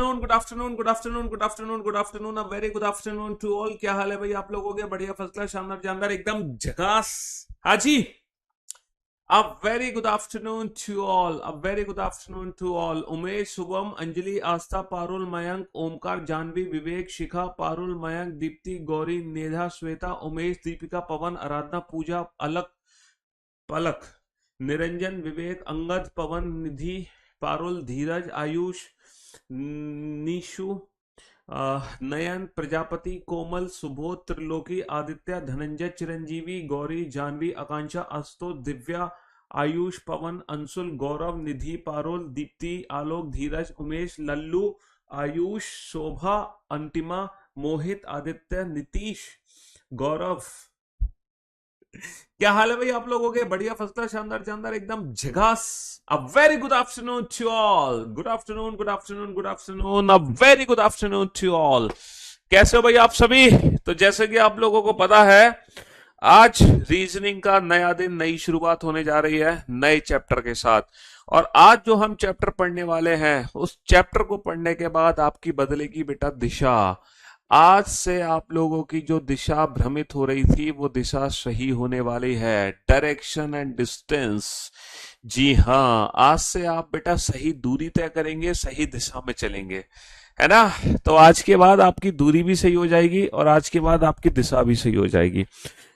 Good afternoon, good afternoon, good afternoon, good afternoon, a very good afternoon to all. क्या हाल है भाई आप लोगों के? बढ़िया, फर्स्ट क्लास, शानदार, जानदार, एकदम झकास। हाँ जी। A very good afternoon to all. A very good afternoon to all. Umesh, Shubham, Anjali, आस्था, पारुल, मयंक, ओमकार, जानवी, विवेक, शिखा, पारुल, मयंक, दीप्ति, गौरी, नेहा, श्वेता, उमेश, दीपिका, पवन, आराधना, पूजा, अलक, पलक, निरंजन, विवेक, अंगद, पवन, निधि, पारुल, धीरज, आयुष, निशु, नयन, प्रजापति, कोमल, सुबोध, त्रिलोकी, आदित्य, धनंजय, चिरंजीवी, गौरी, जानवी, आकांक्षा, आस्तु, दिव्या, आयुष, पवन, अंशुल, गौरव, निधि, पारुल, दीप्ति, आलोक, धीरज, उमेश, लल्लू, आयुष, शोभा, अंतिमा, मोहित, आदित्य, नीतीश, गौरव। क्या हाल है भाई आप लोगों के? बढ़िया, फर्स्ट क्लास, शानदार, शानदार, एकदम झकास। A very good afternoon to all. Good afternoon, good afternoon, good afternoon, a very good afternoon to all. कैसे हो भाई आप सभी? तो जैसे कि आप लोगों को पता है, आज रीजनिंग का नया दिन, नई शुरुआत होने जा रही है नए चैप्टर के साथ। और आज जो हम चैप्टर पढ़ने वाले हैं, उस चैप्टर को पढ़ने के बाद आपकी बदलेगी बेटा दिशा। आज से आप लोगों की जो दिशा भ्रमित हो रही थी, वो दिशा सही होने वाली है। Direction and distance. जी हाँ, आज से आप बेटा सही दूरी तय करेंगे, सही दिशा में चलेंगे, है ना? तो आज के बाद आपकी दूरी भी सही हो जाएगी और आज के बाद आपकी दिशा भी सही हो जाएगी।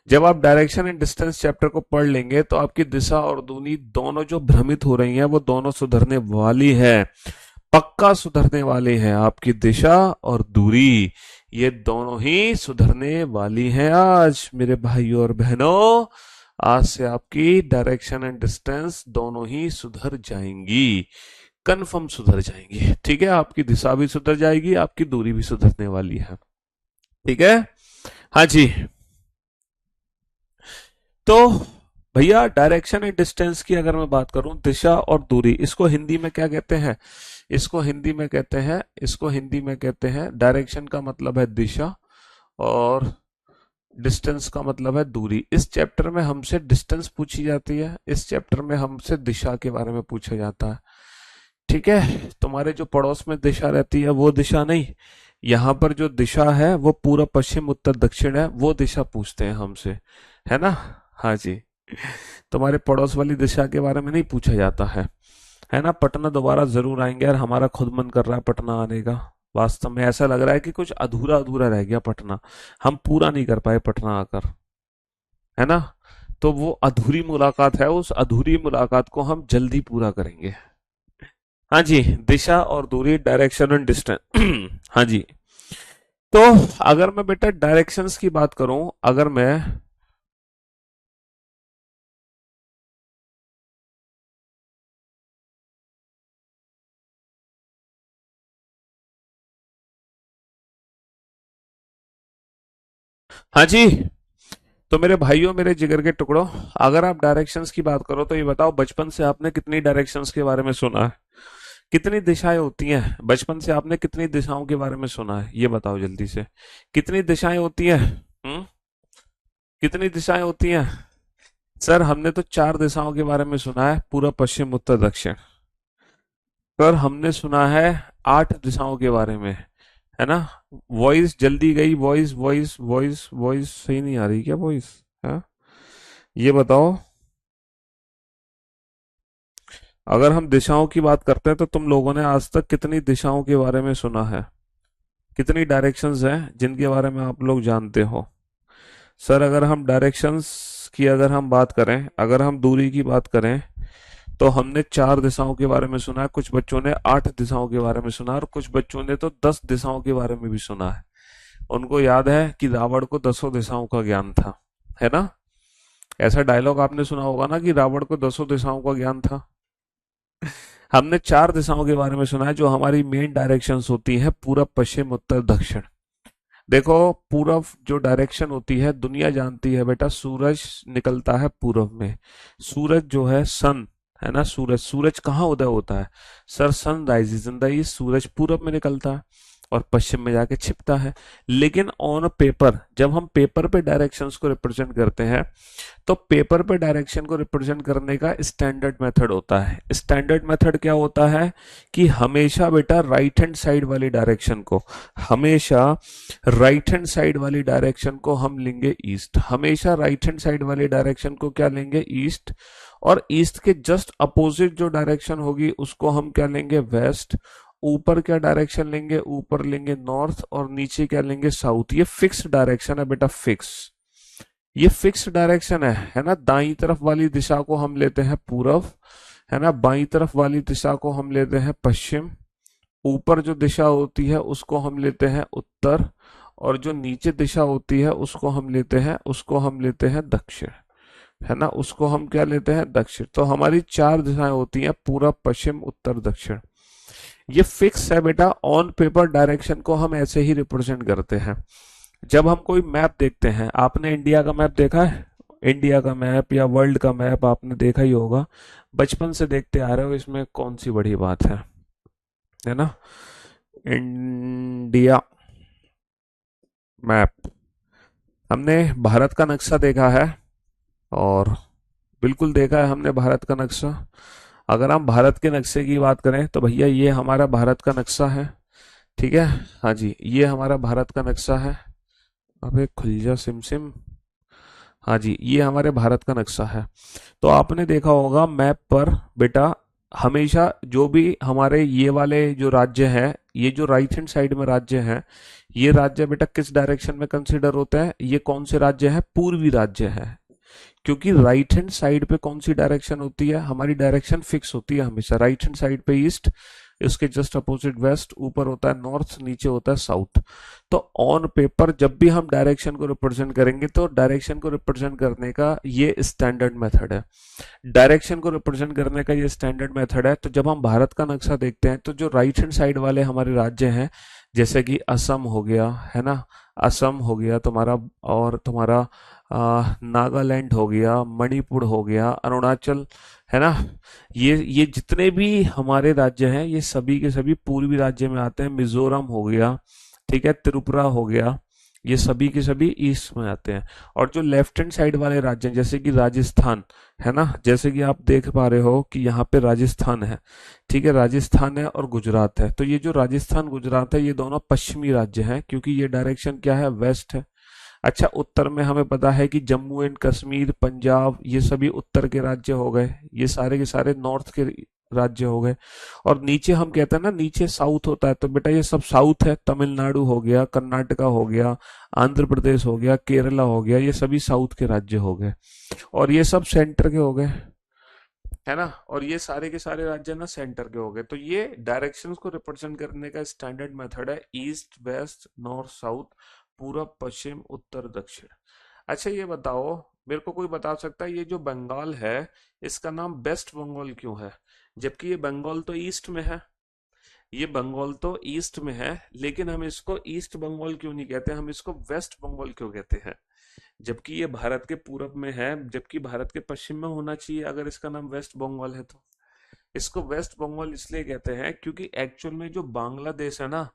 जब आप डायरेक्शन एंड डिस्टेंस चैप्टर को पढ़ लेंगे तो आपकी दिशा और दूरी दोनों जो भ्रमित हो रही हैं, वो दोनों सुधरने वाली है। पक्का सुधरने वाली है। आपकी दिशा और दूरी, ये दोनों ही सुधरने वाली हैं आज मेरे भाइयों और बहनों। आज से आपकी डायरेक्शन एंड डिस्टेंस दोनों ही सुधर जाएंगी, कन्फर्म सुधर जाएंगी। ठीक है, आपकी दिशा भी सुधर जाएगी, आपकी दूरी भी सुधरने वाली है। ठीक है, हाँ जी। तो भैया, डायरेक्शन एंड डिस्टेंस की अगर मैं बात करूं, दिशा और दूरी, इसको हिंदी में क्या कहते हैं? इसको हिंदी में कहते हैं, डायरेक्शन का मतलब है दिशा और डिस्टेंस का मतलब है दूरी। इस चैप्टर में हमसे डिस्टेंस पूछी जाती है, इस चैप्टर में हमसे दिशा के बारे में पूछा जाता है। ठीक है, तुम्हारे जो पड़ोस में दिशा रहती है वो दिशा नहीं, यहाँ पर जो दिशा है वो पूर्व, पश्चिम, उत्तर, दक्षिण है, वो दिशा पूछते हैं हमसे, है ना? हाँ जी। तुम्हारे पड़ोस वाली दिशा के बारे में नहीं पूछा जाता है ना? पटना दोबारा जरूर आएंगे यार, हमारा खुद मन कर रहा है पटना आने का। वास्तव में ऐसा लग रहा है कि कुछ अधूरा अधूरा रह गया पटना, हम पूरा नहीं कर पाए पटना आकर, है ना? तो वो अधूरी मुलाकात है, उस अधूरी मुलाकात को हम जल्दी पूरा करेंगे। हाँ जी, दिशा और दूरी, डायरेक्शन एंड डिस्टेंस। हाँ जी। तो अगर मैं बेटा डायरेक्शंस की बात करूं, अगर मैं हाँ जी, तो मेरे भाइयों, मेरे जिगर के टुकड़ों, अगर आप डायरेक्शंस की बात करो तो ये बताओ, बचपन से आपने कितनी डायरेक्शंस के बारे में सुना है? कितनी दिशाएं होती हैं? बचपन से आपने कितनी दिशाओं के बारे में सुना है? ये बताओ जल्दी से, कितनी दिशाएं होती हैं? कितनी दिशाएं होती हैं? सर, हमने तो 4 दिशाओं के बारे में सुना है, पूर्व, पश्चिम, उत्तर, दक्षिण। सर, हमने सुना है 8 दिशाओं के बारे में, है ना? वॉइस जल्दी गई, वॉइस वॉइस वॉइस वॉइस सही नहीं आ रही क्या वॉइस? है, ये बताओ। अगर हम दिशाओं की बात करते हैं तो तुम लोगों ने आज तक कितनी दिशाओं के बारे में सुना है? कितनी डायरेक्शंस हैं जिनके बारे में आप लोग जानते हो? सर, अगर हम डायरेक्शंस की अगर हम बात करें, अगर हम दूरी की बात करें, तो हमने 4 दिशाओं के बारे में सुना है, कुछ बच्चों ने 8 दिशाओं के बारे में सुना है और कुछ बच्चों ने तो 10 दिशाओं के बारे में भी सुना है। उनको याद है कि रावण को 10 दिशाओं का ज्ञान था, है ना? ऐसा डायलॉग आपने सुना होगा ना कि रावण को 10 दिशाओं का ज्ञान था। हमने 4 दिशाओं के बारे में सुना है जो हमारी मेन डायरेक्शंस होती हैं, पूरब, पश्चिम, उत्तर, दक्षिण। देखो, पूरब जो डायरेक्शन होती है, दुनिया जानती है बेटा, सूरज निकलता है पूरब में। सूरज जो है, सन, है ना? सूरज, सूरज कहाँ उदय होता है? Sir, sun rises in the east, सूरज पूरब में निकलता है। और पश्चिम में जाके छिपता है। लेकिन ऑन पेपर, जब हम पेपर पे डायरेक्शंस को रिप्रेजेंट करते हैं, तो पेपर पे डायरेक्शन को रिप्रेजेंट करने का स्टैंडर्ड मेथड होता है। स्टैंडर्ड मेथड क्या होता है कि हमेशा बेटा राइट हैंड साइड वाली डायरेक्शन को, हमेशा राइट हैंड साइड वाली डायरेक्शन को हम लेंगे ईस्ट, हमेशा राइट हैंड साइड वाली डायरेक्शन को क्या लेंगे, ईस्ट। और ईस्ट के जस्ट अपोजिट जो डायरेक्शन होगी उसको हम क्या लेंगे, वेस्ट। ऊपर क्या डायरेक्शन लेंगे, ऊपर लेंगे नॉर्थ, और नीचे क्या लेंगे, साउथ। ये फिक्स डायरेक्शन है बेटा, फिक्स, ये फिक्स डायरेक्शन है ना। दाईं तरफ वाली दिशा को हम लेते हैं पूरब, है ना, बाईं तरफ वाली दिशा को हम लेते हैं पश्चिम, ऊपर जो दिशा होती है उसको हम लेते हैं उत्तर, और जो नीचे दिशा होती है उसको हम लेते हैं दक्षिण, है ना, उसको हम क्या लेते हैं, दक्षिण। तो हमारी चार दिशाएं होती हैं, पूरब, पश्चिम, उत्तर, दक्षिण। ये फिक्स है बेटा। ऑन पेपर डायरेक्शन को हम ऐसे ही रिप्रेजेंट करते हैं। जब हम कोई मैप देखते हैं, आपने इंडिया का मैप देखा है, इंडिया का मैप या वर्ल्ड का मैप आपने देखा ही होगा, बचपन से देखते आ रहे हो, इसमें कौन सी बड़ी बात है ना। इंडिया मैप, हमने भारत का नक्शा देखा है, और बिल्कुल देखा है हमने भारत का नक्शा। अगर हम भारत के नक्शे की बात करें तो भैया ये हमारा भारत का नक्शा है, ठीक है, हाँ जी, ये हमारा भारत का नक्शा है। अबे खुल जा सिम सिम, हाँ जी, ये हमारे भारत का नक्शा है। तो आपने देखा होगा मैप पर बेटा, हमेशा जो भी हमारे ये वाले जो राज्य हैं, ये जो राइट हैंड साइड में राज्य हैं, ये राज्य बेटा किस डायरेक्शन में कंसीडर होते हैं, ये कौन से राज्य हैं, पूर्वी राज्य हैं। क्योंकि राइट हैंड साइड पे कौन सी डायरेक्शन होती है, हमारी डायरेक्शन फिक्स होती है हमेशा। राइट हैंड साइड पे ईस्ट, इसके जस्ट अपोजिट वेस्ट, ऊपर होता है नॉर्थ, नीचे होता है साउथ। तो ऑन पेपर जब भी हम डायरेक्शन को रिप्रेजेंट करेंगे, तो डायरेक्शन को रिप्रेजेंट करने का ये स्टैंडर्ड मेथड है। डायरेक्शन को रिप्रेजेंट करने का ये स्टैंडर्ड मेथड है। तो जब हम भारत का नक्शा देखते हैं, तो जो राइट हैंड साइड वाले हमारे राज्य हैं, जैसे कि असम हो गया, है ना, असम हो गया तुम्हारा, और तुम्हारा नागालैंड हो गया, मणिपुर हो गया, अरुणाचल, है ना, ये जितने भी हमारे राज्य हैं, ये सभी के सभी पूर्वी राज्य में आते हैं। मिजोरम हो गया, ठीक है, त्रिपुरा हो गया, ये सभी के सभी ईस्ट में आते हैं। और जो लेफ्ट हैंड साइड वाले राज्य हैं, जैसे कि राजस्थान, है ना, जैसे कि आप देख पा रहे हो कि यहाँ पे राजस्थान है, ठीक है, राजस्थान है और गुजरात है। तो ये जो राजस्थान गुजरात है, ये दोनों पश्चिमी राज्य हैं, क्योंकि ये डायरेक्शन क्या है, वेस्ट है। अच्छा, उत्तर में हमें पता है कि जम्मू एंड कश्मीर, पंजाब, ये सभी उत्तर के राज्य हो गए, ये सारे के सारे नॉर्थ के राज्य हो गए। और नीचे हम कहते हैं ना, नीचे साउथ होता है, तो बेटा ये सब साउथ है। तमिलनाडु हो गया, कर्नाटका हो गया, आंध्र प्रदेश हो गया, केरला हो गया, ये सभी साउथ के राज्य हो गए। और ये सब सेंटर के हो गए, है ना, और ये सारे के सारे राज्य ना सेंटर के हो गए। तो ये डायरेक्शंस को रिप्रेजेंट करने का स्टैंडर्ड मेथड है, ईस्ट, वेस्ट, नॉर्थ, साउथ, पूरब, पश्चिम, उत्तर, दक्षिण। अच्छा ये बताओ, मेरे को कोई बता सकता है, ये जो बंगाल है, इसका नाम वेस्ट बंगाल क्यों है, जबकि ये बंगाल तो ईस्ट में है। ये बंगाल तो ईस्ट में है, लेकिन हम इसको ईस्ट बंगाल क्यों नहीं कहते, हम इसको वेस्ट बंगाल क्यों कहते हैं, जबकि ये भारत के पूरब में है, जबकि भारत के पश्चिम में होना चाहिए अगर इसका नाम वेस्ट बंगाल है तो। इसको वेस्ट बंगाल इसलिए कहते हैं क्योंकि एक्चुअल में जो बांग्लादेश है ना,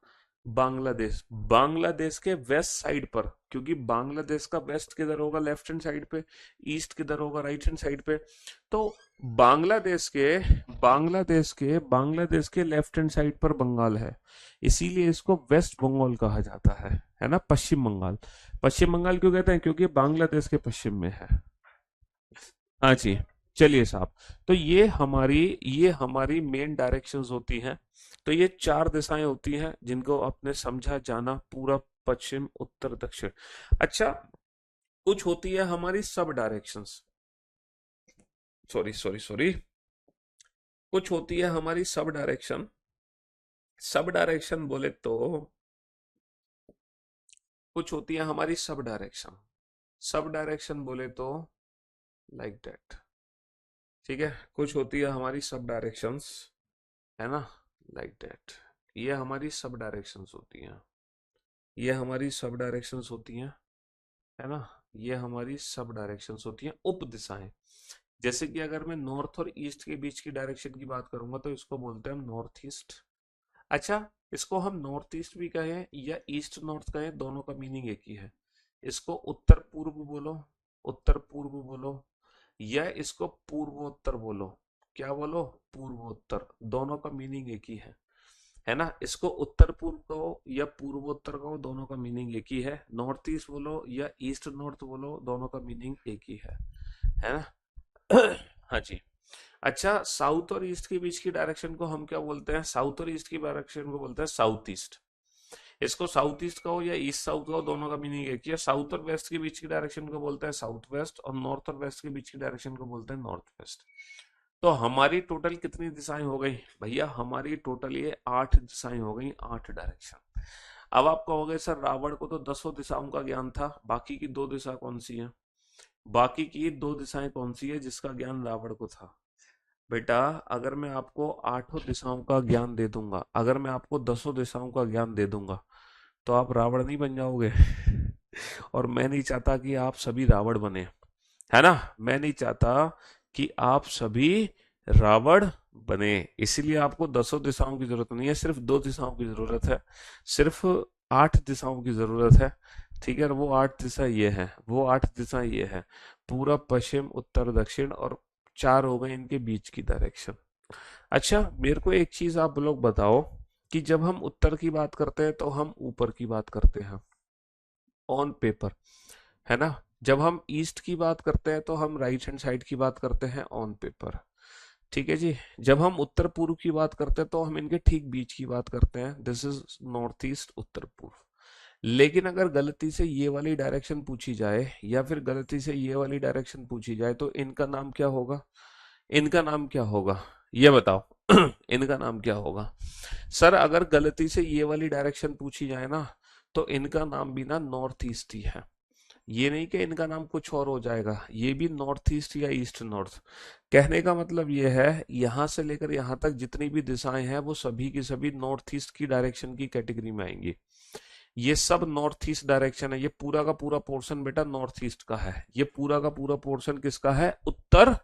बांग्लादेश, बांग्लादेश के वेस्ट साइड पर, क्योंकि बांग्लादेश का वेस्ट किधर होगा, लेफ्ट हैंड साइड पे, ईस्ट किधर होगा, राइट हैंड साइड पे। तो बांग्लादेश के लेफ्ट हैंड साइड पर बंगाल है, इसीलिए इसको वेस्ट बंगाल कहा जाता है ना, पश्चिम बंगाल। पश्चिम बंगाल क्यों कहते हैं, क्योंकि बांग्लादेश के पश्चिम में है। हाँ जी, चलिए साहब, तो ये हमारी मेन डायरेक्शंस होती हैं। तो ये चार दिशाएं होती हैं जिनको आपने समझा, जाना, पूरब, पश्चिम, उत्तर, दक्षिण। अच्छा, कुछ होती है हमारी सब डायरेक्शंस, सॉरी सॉरी सॉरी, कुछ होती है हमारी सब डायरेक्शन। सब डायरेक्शन बोले तो, कुछ होती है हमारी सब डायरेक्शन, सब डायरेक्शन बोले तो लाइक दैट, ठीक है, कुछ होती है हमारी सब डायरेक्शंस, है ना, लाइक दैट। ये हमारी सब डायरेक्शंस होती हैं, ये हमारी सब डायरेक्शंस होती हैं, है ना, ये हमारी सब डायरेक्शंस होती हैं, उप दिशाएं। जैसे कि अगर मैं नॉर्थ और ईस्ट के बीच की डायरेक्शन की बात करूंगा, तो इसको बोलते हैं हम नॉर्थ ईस्ट। अच्छा, इसको हम नॉर्थ ईस्ट भी कहें या ईस्ट नॉर्थ कहें, दोनों का मीनिंग एक ही है। इसको उत्तर पूर्व बोलो, उत्तर पूर्व बोलो, या इसको पूर्वोत्तर बोलो। क्या बोलो? पूर्वोत्तर। दोनों का मीनिंग एक ही है ना। इसको उत्तर पूर्व कहो या पूर्वोत्तर कहो, दोनों का मीनिंग एक ही है। नॉर्थ ईस्ट बोलो या ईस्ट नॉर्थ बोलो, दोनों का मीनिंग एक ही है ना। हाँ जी। अच्छा, साउथ और ईस्ट के बीच की डायरेक्शन को हम क्या बोलते हैं? साउथ और ईस्ट की डायरेक्शन को बोलते हैं साउथ ईस्ट। इसको साउथ ईस्ट कहो या ईस्ट साउथ कहो, दोनों का मीनिंग एक ही है। साउथ और वेस्ट के बीच की डायरेक्शन को बोलते हैं साउथ वेस्ट, और नॉर्थ और वेस्ट के बीच की डायरेक्शन को बोलते हैं नॉर्थ वेस्ट। तो हमारी टोटल कितनी दिशाएं हो गई भैया? हमारी टोटल ये 8 दिशाएं हो गई, 8 डायरेक्शन। अब आप कहोगे सर रावण को तो 10 दिशाओं का ज्ञान था, बाकी की 2 दिशा कौन सी है? बाकी की 2 दिशाएं कौन सी है जिसका ज्ञान रावण को था? बेटा, अगर मैं आपको 8 दिशाओं का ज्ञान दे दूंगा, अगर मैं आपको 10 दिशाओं का ज्ञान दे दूंगा, तो आप रावण नहीं बन जाओगे। और मैं नहीं चाहता कि आप सभी रावण बने, है ना। मैं नहीं चाहता कि आप सभी रावण बने। इसीलिए आपको 10 दिशाओं की जरूरत नहीं है, सिर्फ 2 दिशाओं की जरूरत है। सिर्फ 8 दिशाओं की जरूरत है। ठीक है, और वो 8 दिशा ये है, वो 8 दिशा ये है, पूरब पश्चिम उत्तर दक्षिण, और 4 हो गए इनके बीच की डायरेक्शन। अच्छा, मेरे को एक चीज आप लोग बताओ कि जब हम उत्तर की बात करते हैं तो हम ऊपर की बात करते हैं ऑन पेपर, है ना। जब हम ईस्ट की बात करते हैं तो हम राइट हैंड साइड की बात करते हैं ऑन पेपर। ठीक है जी। जब हम उत्तर पूर्व की बात करते हैं तो हम इनके ठीक बीच की बात करते हैं, दिस इज नॉर्थ ईस्ट उत्तर पूर्व। लेकिन अगर गलती से ये वाली डायरेक्शन पूछी जाए या फिर गलती से ये वाली डायरेक्शन पूछी जाए तो इनका नाम क्या होगा? इनका नाम क्या होगा? ये बताओ। इनका नाम क्या होगा? सर अगर गलती से ये वाली डायरेक्शन पूछी जाए ना, तो इनका नाम भी ना नॉर्थ ईस्ट ही है। ये नहीं कि इनका नाम कुछ और हो जाएगा, ये भी नॉर्थ ईस्ट या ईस्ट नॉर्थ। कहने का मतलब ये है, यहां से लेकर यहां तक जितनी भी दिशाएं हैं वो सभी की सभी नॉर्थ ईस्ट की डायरेक्शन की कैटेगरी में आएंगी। ये सब नॉर्थ ईस्ट डायरेक्शन है। ये पूरा का पूरा पोर्शन बेटा नॉर्थ ईस्ट का है। ये पूरा का पूरा पोर्शन किसका है? उत्तर,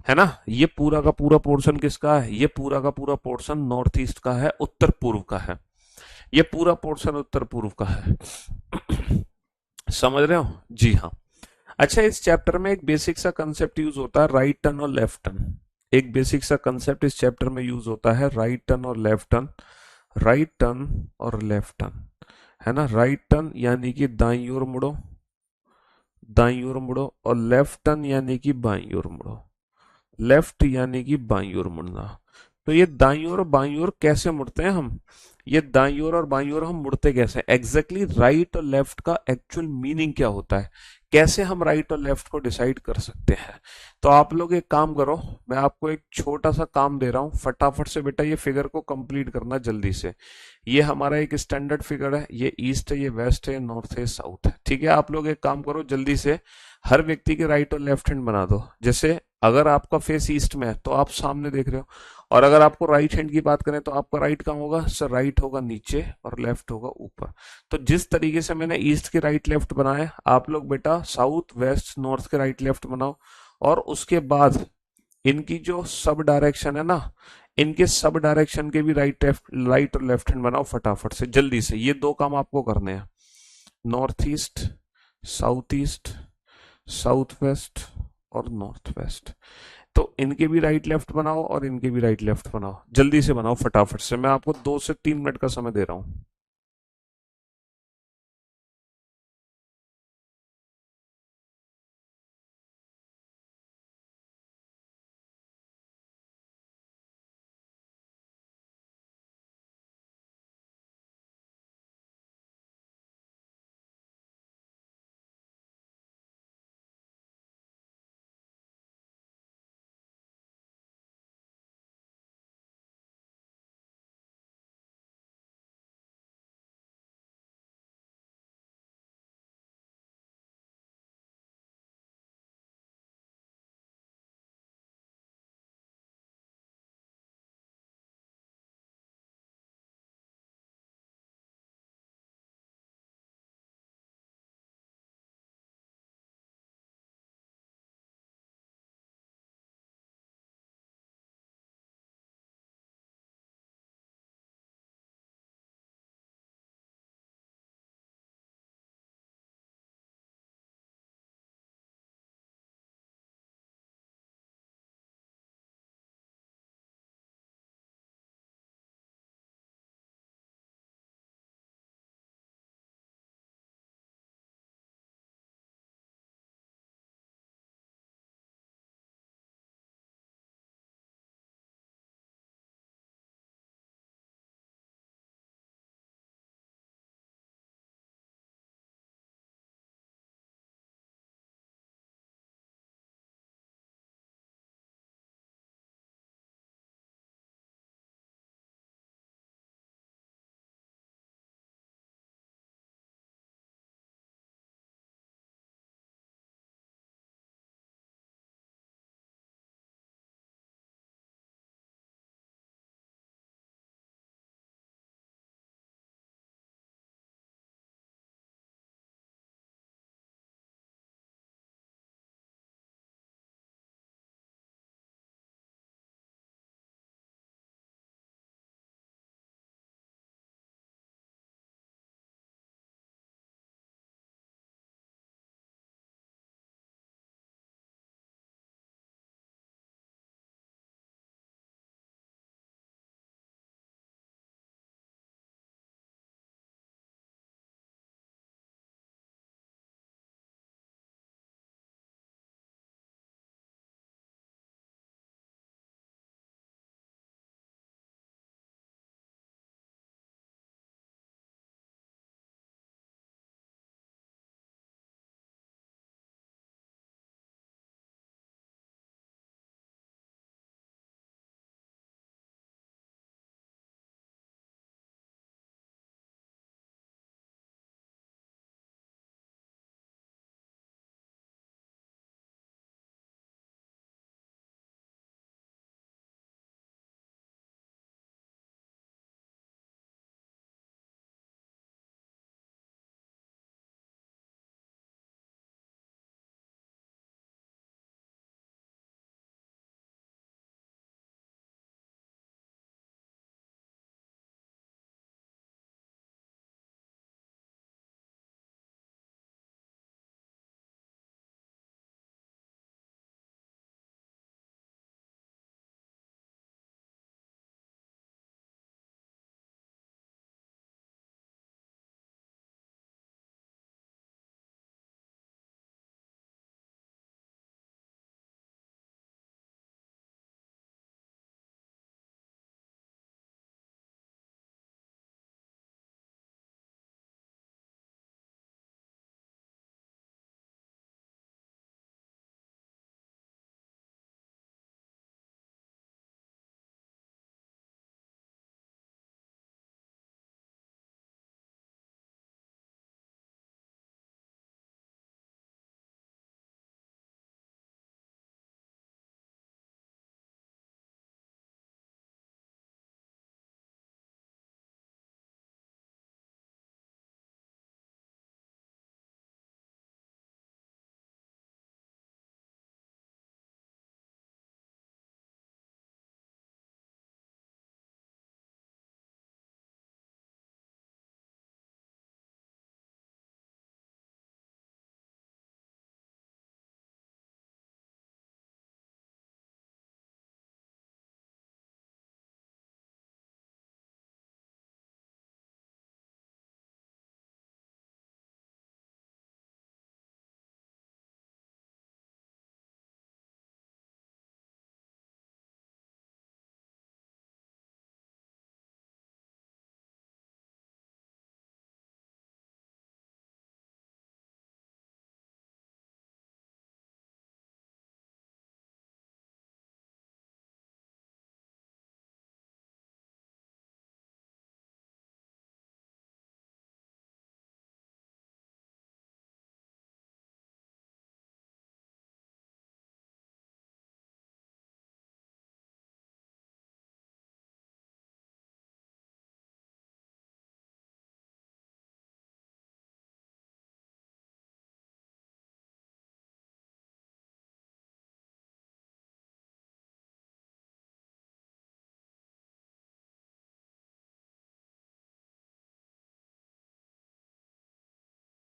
है ना। ये पूरा का पूरा पोर्शन किसका है? ये पूरा का पूरा पोर्शन नॉर्थ ईस्ट का है, उत्तर पूर्व का है। ये पूरा पोर्शन उत्तर पूर्व का है। समझ रहे हो? जी हाँ। अच्छा, इस चैप्टर में एक बेसिक सा कंसेप्ट यूज होता है, राइट टर्न और लेफ्ट टर्न। एक बेसिक सा कंसेप्ट इस चैप्टर में यूज होता है, राइट टर्न और लेफ्ट टर्न। राइट टर्न और लेफ्ट टर्न, है ना। राइट टर्न यानी कि दाईं ओर मुड़ो, दाईं ओर मुड़ो, और लेफ्ट टर्न यानी कि बाईं ओर मुड़ो। लेफ्ट यानी कि बाईं ओर मुड़ना। तो ये दाईं ओर और बाईं ओर कैसे मुड़ते हैं हम? ये दाईं ओर और बाईं ओर हम मुड़ते कैसे? एग्जैक्टली राइट और लेफ्ट का एक्चुअल मीनिंग क्या होता है? कैसे हम राइट और लेफ्ट को डिसाइड कर सकते हैं? तो आप लोग एक काम करो, मैं आपको एक छोटा सा काम दे रहा हूं, फटाफट से बेटा ये फिगर को कंप्लीट करना जल्दी से। ये हमारा एक स्टैंडर्ड फिगर है, ये ईस्ट है, ये वेस्ट है, नॉर्थ है, साउथ है। ठीक है, आप लोग एक काम करो जल्दी से, हर व्यक्ति के राइट और लेफ्ट हैंड बना दो। जैसे अगर आपका फेस ईस्ट में है तो आप सामने देख रहे हो, और अगर आपको राइट हैंड की बात करें तो आपका राइट कहाँ होगा? सर राइट होगा नीचे और लेफ्ट होगा ऊपर। तो जिस तरीके से मैंने ईस्ट के राइट लेफ्ट बनाए, आप लोग बेटा साउथ वेस्ट नॉर्थ के राइट लेफ्ट बनाओ। और उसके बाद इनकी जो सब डायरेक्शन है ना, इनके सब डायरेक्शन के भी राइट और लेफ्ट हैंड बनाओ फटाफट से, जल्दी से। ये 2 काम आपको करने हैं, नॉर्थ ईस्ट, साउथ वेस्ट और नॉर्थ वेस्ट। तो इनके भी राइट लेफ्ट बनाओ और इनके भी राइट लेफ्ट बनाओ, जल्दी से बनाओ फटाफट से। मैं आपको 2 से 3 मिनट का समय दे रहा हूं।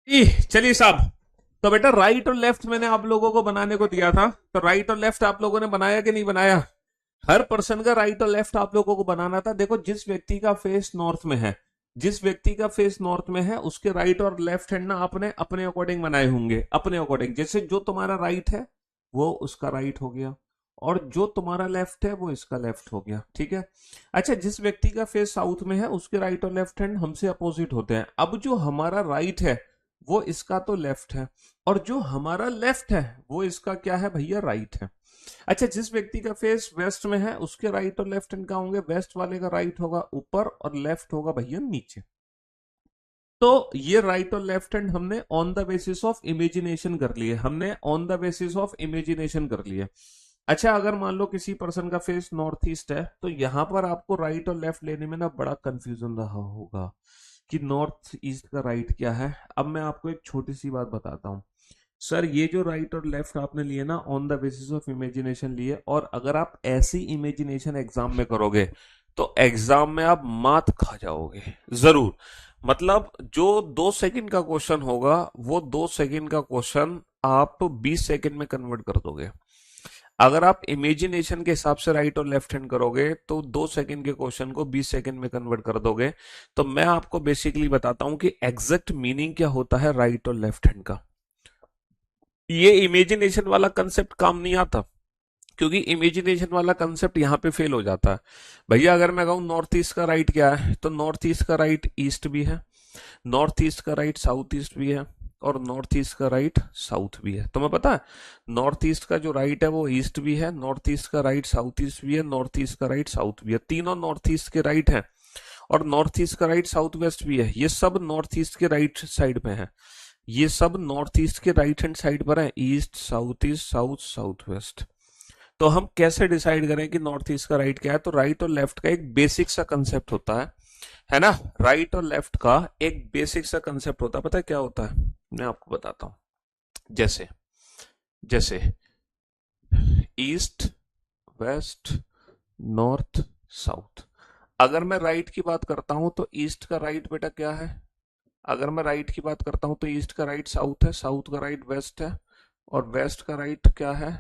चलिए साहब, तो बेटा राइट और लेफ्ट मैंने आप लोगों को बनाने को दिया था, तो राइट और लेफ्ट आप लोगों ने बनाया कि नहीं बनाया? हर पर्सन का राइट और लेफ्ट आप लोगों को बनाना था। देखो, जिस व्यक्ति का फेस नॉर्थ में है, जिस व्यक्ति का फेस नॉर्थ में है, उसके राइट और लेफ्ट हैंड ना आपने अपने अकॉर्डिंग बनाए होंगे, अपने अकॉर्डिंग। जैसे जो तुम्हारा राइट है वो उसका राइट हो गया, और जो तुम्हारा लेफ्ट है वो इसका लेफ्ट हो गया, ठीक है। अच्छा, जिस व्यक्ति का फेस साउथ में है उसके राइट और लेफ्ट हैंड हमसे अपोजिट होते हैं। अब जो हमारा राइट है वो इसका तो लेफ्ट है, और जो हमारा लेफ्ट है वो इसका क्या है भैया? राइट है। अच्छा, जिस व्यक्ति का फेस वेस्ट में है उसके राइट और लेफ्ट हैंड क्या होंगे? वेस्ट वाले का राइट होगा ऊपर और लेफ्ट होगा भैया नीचे। तो ये राइट और लेफ्ट हैंड हमने on the basis of imagination कर लिए, हमने on the basis of imagination कर लिए। अच्छा, अगर मान लो किसी पर्सन का फेस नॉर्थ ईस्ट है, तो यहां पर आपको राइट और लेफ्ट लेने में ना बड़ा कंफ्यूजन रहा होगा कि नॉर्थ ईस्ट का राइट क्या है। अब मैं आपको एक छोटी सी बात बताता हूं। सर, ये जो राइट और लेफ्ट आपने लिए ना on the basis of imagination लिए, और अगर आप ऐसी इमेजिनेशन एग्जाम में करोगे तो एग्जाम में आप मात खा जाओगे जरूर। मतलब जो 2 सेकंड का क्वेश्चन होगा वो 2 सेकंड का क्वेश्चन आप 20 सेकंड में कन्वर्ट कर दोगे। अगर आप इमेजिनेशन के हिसाब से राइट और लेफ्ट हैंड करोगे तो 2 सेकंड के क्वेश्चन को 20 सेकंड में कन्वर्ट कर दोगे। तो मैं आपको बेसिकली बताता हूं कि एग्जैक्ट मीनिंग क्या होता है राइट और लेफ्ट हैंड का। ये इमेजिनेशन वाला कंसेप्ट काम नहीं आता, क्योंकि इमेजिनेशन वाला कंसेप्ट यहां पे फेल हो जाता है। भैया अगर मैं कहूं नॉर्थ ईस्ट का राइट क्या है, तो नॉर्थ ईस्ट का राइट ईस्ट भी है, नॉर्थ ईस्ट का राइट साउथ ईस्ट भी है, और नॉर्थ ईस्ट का राइट साउथ भी है। तुम्हें पता है नॉर्थ ईस्ट का जो राइट है वो ईस्ट भी है, नॉर्थ ईस्ट का राइट साउथ ईस्ट भी है, नॉर्थ ईस्ट का राइट साउथ भी है। तीनों नॉर्थ ईस्ट के राइट है, और नॉर्थ ईस्ट का राइट साउथ वेस्ट भी है। ये सब नॉर्थ ईस्ट के राइट साइड पे है, ये सब नॉर्थ ईस्ट के राइट हैंड साइड पर है, ईस्ट साउथ साउथ वेस्ट। तो हम कैसे डिसाइड करें कि नॉर्थ ईस्ट का राइट क्या है? तो राइट और लेफ्ट का एक बेसिक सा कंसेप्ट होता है ना। राइट और लेफ्ट का एक बेसिक सा कंसेप्ट होता है, पता है क्या होता है? मैं आपको बताता हूं। जैसे जैसे ईस्ट वेस्ट नॉर्थ साउथ। अगर मैं राइट की बात करता हूं तो ईस्ट का राइट बेटा क्या है? अगर मैं राइट की बात करता हूं तो ईस्ट का राइट साउथ है, साउथ का राइट वेस्ट है, और वेस्ट का राइट क्या है?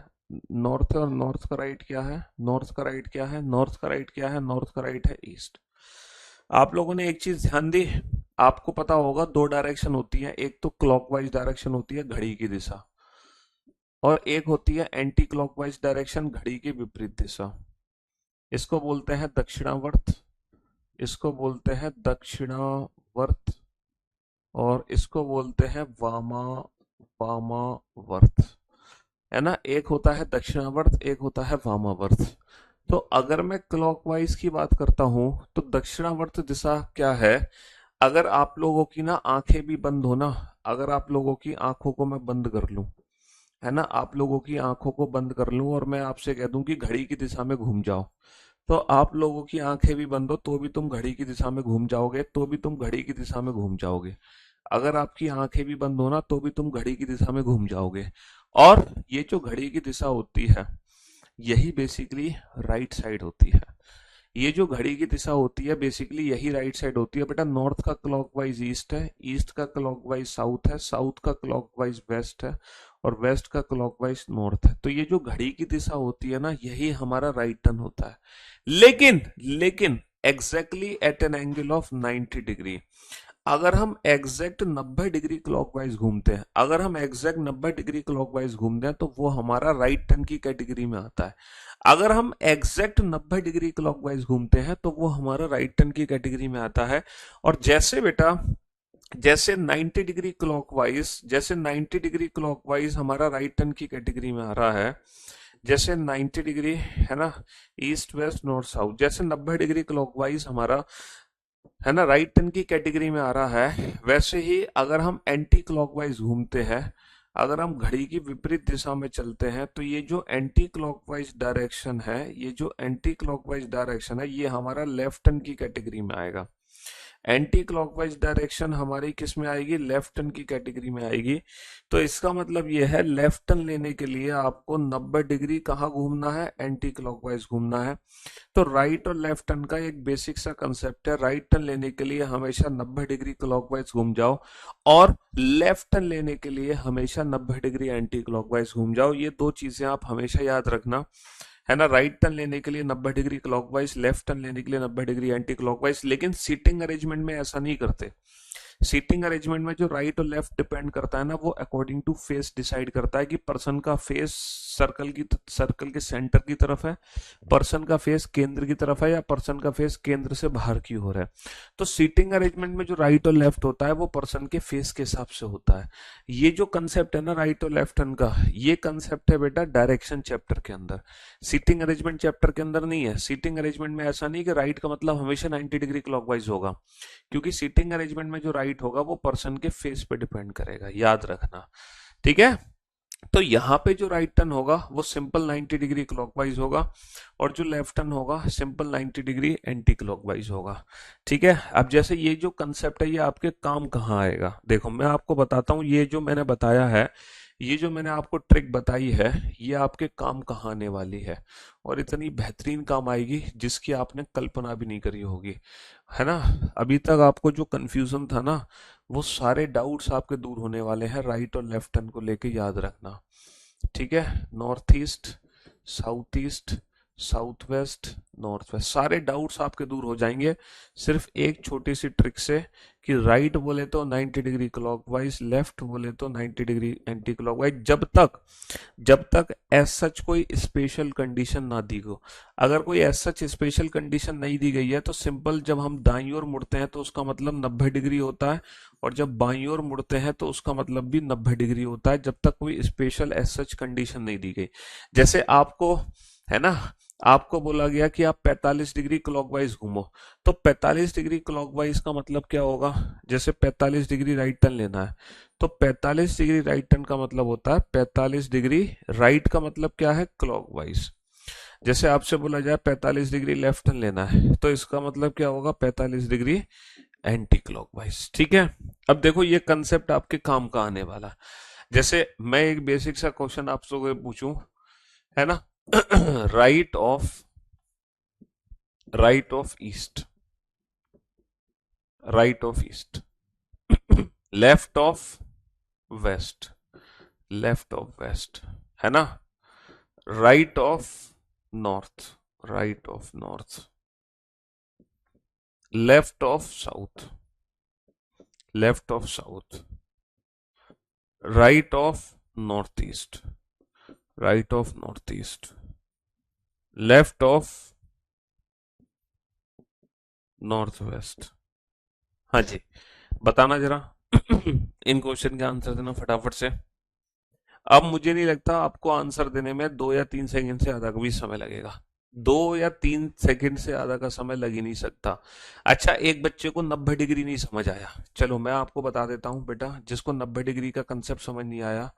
नॉर्थ है। और नॉर्थ का राइट क्या है? नॉर्थ का राइट क्या है? नॉर्थ का राइट क्या है? नॉर्थ का राइट है ईस्ट। आप लोगों ने एक चीज ध्यान दी, आपको पता होगा 2 डायरेक्शन होती है, एक तो क्लॉकवाइज डायरेक्शन होती है घड़ी की दिशा, और एक होती है एंटी क्लॉकवाइज डायरेक्शन घड़ी की विपरीत दिशा। इसको बोलते हैं दक्षिणावर्त, इसको बोलते हैं दक्षिणावर्त, और इसको बोलते हैं वामावर्त, है ना। एक होता है दक्षिणावर्त, एक होता है वामावर्त। तो अगर मैं क्लॉकवाइज की बात करता हूं तो दक्षिणावर्त दिशा क्या है? अगर आप लोगों की ना आंखें भी बंद हो ना, अगर आप लोगों की आंखों को मैं बंद कर लूं, है ना, आप लोगों की आंखों को बंद कर लूं और मैं आपसे कह दूं कि घड़ी की दिशा में घूम जाओ, तो आप लोगों की आंखें भी बंद हो तो भी तुम घड़ी की दिशा में घूम जाओगे, तो भी तुम घड़ी की दिशा में घूम जाओगे। अगर आपकी आंखें भी बंद हो ना तो भी तुम घड़ी की दिशा में घूम जाओगे। और ये जो घड़ी की दिशा होती है यही बेसिकली राइट साइड होती है। ये जो घड़ी की दिशा होती है बेसिकली यही राइट साइड होती है बेटा। नॉर्थ का क्लॉकवाइज ईस्ट है, ईस्ट का क्लॉकवाइज साउथ है, साउथ का क्लॉकवाइज वेस्ट है, और वेस्ट का क्लॉकवाइज नॉर्थ है। तो ये जो घड़ी की दिशा होती है ना यही हमारा राइट टर्न होता है। लेकिन लेकिन exactly at an angle of 90 degree. अगर हम एग्जैक्ट 90 डिग्री क्लॉकवाइज घूमते हैं, अगर हम एग्जैक्ट 90 डिग्री क्लॉकवाइज घूमते हैं तो वो हमारा राइट टर्न की कैटेगरी में आता है। अगर हम एग्जैक्ट 90 डिग्री क्लॉकवाइज घूमते हैं तो वो हमारा राइट टर्न की कैटेगरी में आता है। और जैसे बेटा जैसे 90 डिग्री क्लॉकवाइज, जैसे 90 डिग्री क्लॉकवाइज हमारा राइट टर्न की कैटेगरी में आ रहा है, जैसे 90 डिग्री है ना ईस्ट वेस्ट नॉर्थ साउथ, जैसे 90 डिग्री क्लॉकवाइज हमारा है ना राइट टर्न की कैटेगरी में आ रहा है, वैसे ही अगर हम एंटी क्लॉकवाइज घूमते हैं, अगर हम घड़ी की विपरीत दिशा में चलते हैं, तो ये जो एंटी क्लॉकवाइज डायरेक्शन है, ये जो एंटी क्लॉकवाइज डायरेक्शन है ये हमारा लेफ्ट टर्न की कैटेगरी में आएगा। एंटी क्लॉकवाइज डायरेक्शन हमारी किस में आएगी, लेफ्ट टर्न की कैटेगरी में आएगी। तो इसका मतलब ये है लेफ्ट टर्न लेने के लिए आपको 90 डिग्री कहाँ घूमना है, एंटी क्लॉकवाइज घूमना है। तो राइट और लेफ्ट टर्न का एक बेसिक सा कंसेप्ट है, राइट टर्न लेने के लिए हमेशा 90 डिग्री क्लॉकवाइज घूम जाओ और लेफ्ट टर्न लेने के लिए हमेशा 90 डिग्री एंटी क्लॉकवाइज घूम जाओ। ये दो चीजें आप हमेशा याद रखना, है ना। राइट टर्न लेने के लिए 90 डिग्री क्लॉकवाइज, लेफ्ट टर्न लेने के लिए 90 डिग्री एंटी क्लॉकवाइज। लेकिन सीटिंग अरेंजमेंट में ऐसा नहीं करते। सीटिंग अरेंजमेंट में जो राइट और लेफ्ट डिपेंड करता है ना, वो अकॉर्डिंग टू फेस डिसाइड करता है कि पर्सन का फेस सर्कल के सेंटर की तरफ है, पर्सन का फेस केंद्र की तरफ है, या पर्सन का फेस केंद्र से बाहर की ओर है। तो सीटिंग अरेंजमेंट में जो राइट और लेफ्ट होता है वो पर्सन के फेस के हिसाब से होता है। ये जो कंसेप्ट है ना राइट और लेफ्ट हैंड का, ये कंसेप्ट है बेटा डायरेक्शन चैप्टर के अंदर, सीटिंग अरेंजमेंट चैप्टर के अंदर नहीं है। सीटिंग अरेंजमेंट में ऐसा नहीं कि राइट का मतलब हमेशा 90 डिग्री क्लॉकवाइज होगा, क्योंकि सीटिंग अरेंजमेंट में जो राइट होगा वो पर्सन के फेस पे डिपेंड करेगा, याद रखना, ठीक है। तो यहाँ पे जो राइट टर्न होगा वो सिंपल 90 डिग्री क्लॉकवाइज होगा, और जो लेफ्ट टर्न होगा सिंपल 90 डिग्री एंटी क्लॉकवाइज होगा, ठीक है। अब जैसे ये जो कंसेप्ट है ये आपके काम कहाँ आएगा, देखो मैं आपको बताता हूँ। ये जो मैंने बताया है, ये जो मैंने आपको ट्रिक बताई है, ये आपके काम कहाँ आने वाली है, और इतनी बेहतरीन काम आएगी जिसकी आपने कल्पना भी नहीं करी होगी, है ना। अभी तक आपको जो कंफ्यूजन था ना, वो सारे डाउट्स आपके दूर होने वाले हैं राइट और लेफ्ट टर्न को लेके, याद रखना, ठीक है। North east, south west, north west, सारे डाउट्स आपके दूर हो जाएंगे सिर्फ एक छोटी सी ट्रिक से, कि राइट बोले तो 90 डिग्री क्लॉकवाइज, लेफ्ट बोले तो 90 डिग्री एंटी क्लॉकवाइज, जब तक एज सच कोई स्पेशल कंडीशन ना दी हो। अगर कोई एज सच स्पेशल कंडीशन नहीं दी गई है तो सिंपल जब हम दाईं ओर मुड़ते हैं तो उसका मतलब 90 डिग्री होता है, और जब बाईं ओर मुड़ते हैं तो उसका मतलब भी 90 डिग्री होता है, जब तक कोई स्पेशल एज सच कंडीशन नहीं दी गई। जैसे आपको, है ना, आपको बोला गया कि आप 45 डिग्री क्लॉकवाइज घूमो, तो 45 डिग्री क्लॉकवाइज का मतलब क्या होगा, जैसे 45 डिग्री राइट टर्न लेना है, तो 45 डिग्री राइट टर्न का मतलब होता है 45 डिग्री राइट का मतलब क्या है, क्लॉकवाइज। जैसे आपसे बोला जाए 45 डिग्री लेफ्ट टर्न लेना है, तो इसका मतलब क्या होगा, 45 डिग्री एंटी क्लॉकवाइज, ठीक है। अब देखो ये कंसेप्ट आपके काम का आने वाला। जैसे मैं एक बेसिक सा क्वेश्चन आपसे पूछूं, है ना, right of east, right of east, left of west, left of west, है ना, right of north, right of north, left of south, left of south, right of north east, right of north east, left of north west. हाँ जी, बताना जरा इन question के answer देना फटाफट से। अब मुझे नहीं लगता आपको आंसर देने में 2 या 3 सेकंड से ज्यादा का भी समय लगेगा, 2 या 3 सेकंड से ज्यादा का समय लग ही नहीं सकता। अच्छा, एक बच्चे को 90 डिग्री नहीं समझ आया, चलो मैं आपको बता देता हूँ बेटा, जिसको 90 डिग्री का कंसेप्ट समझ नहीं आया,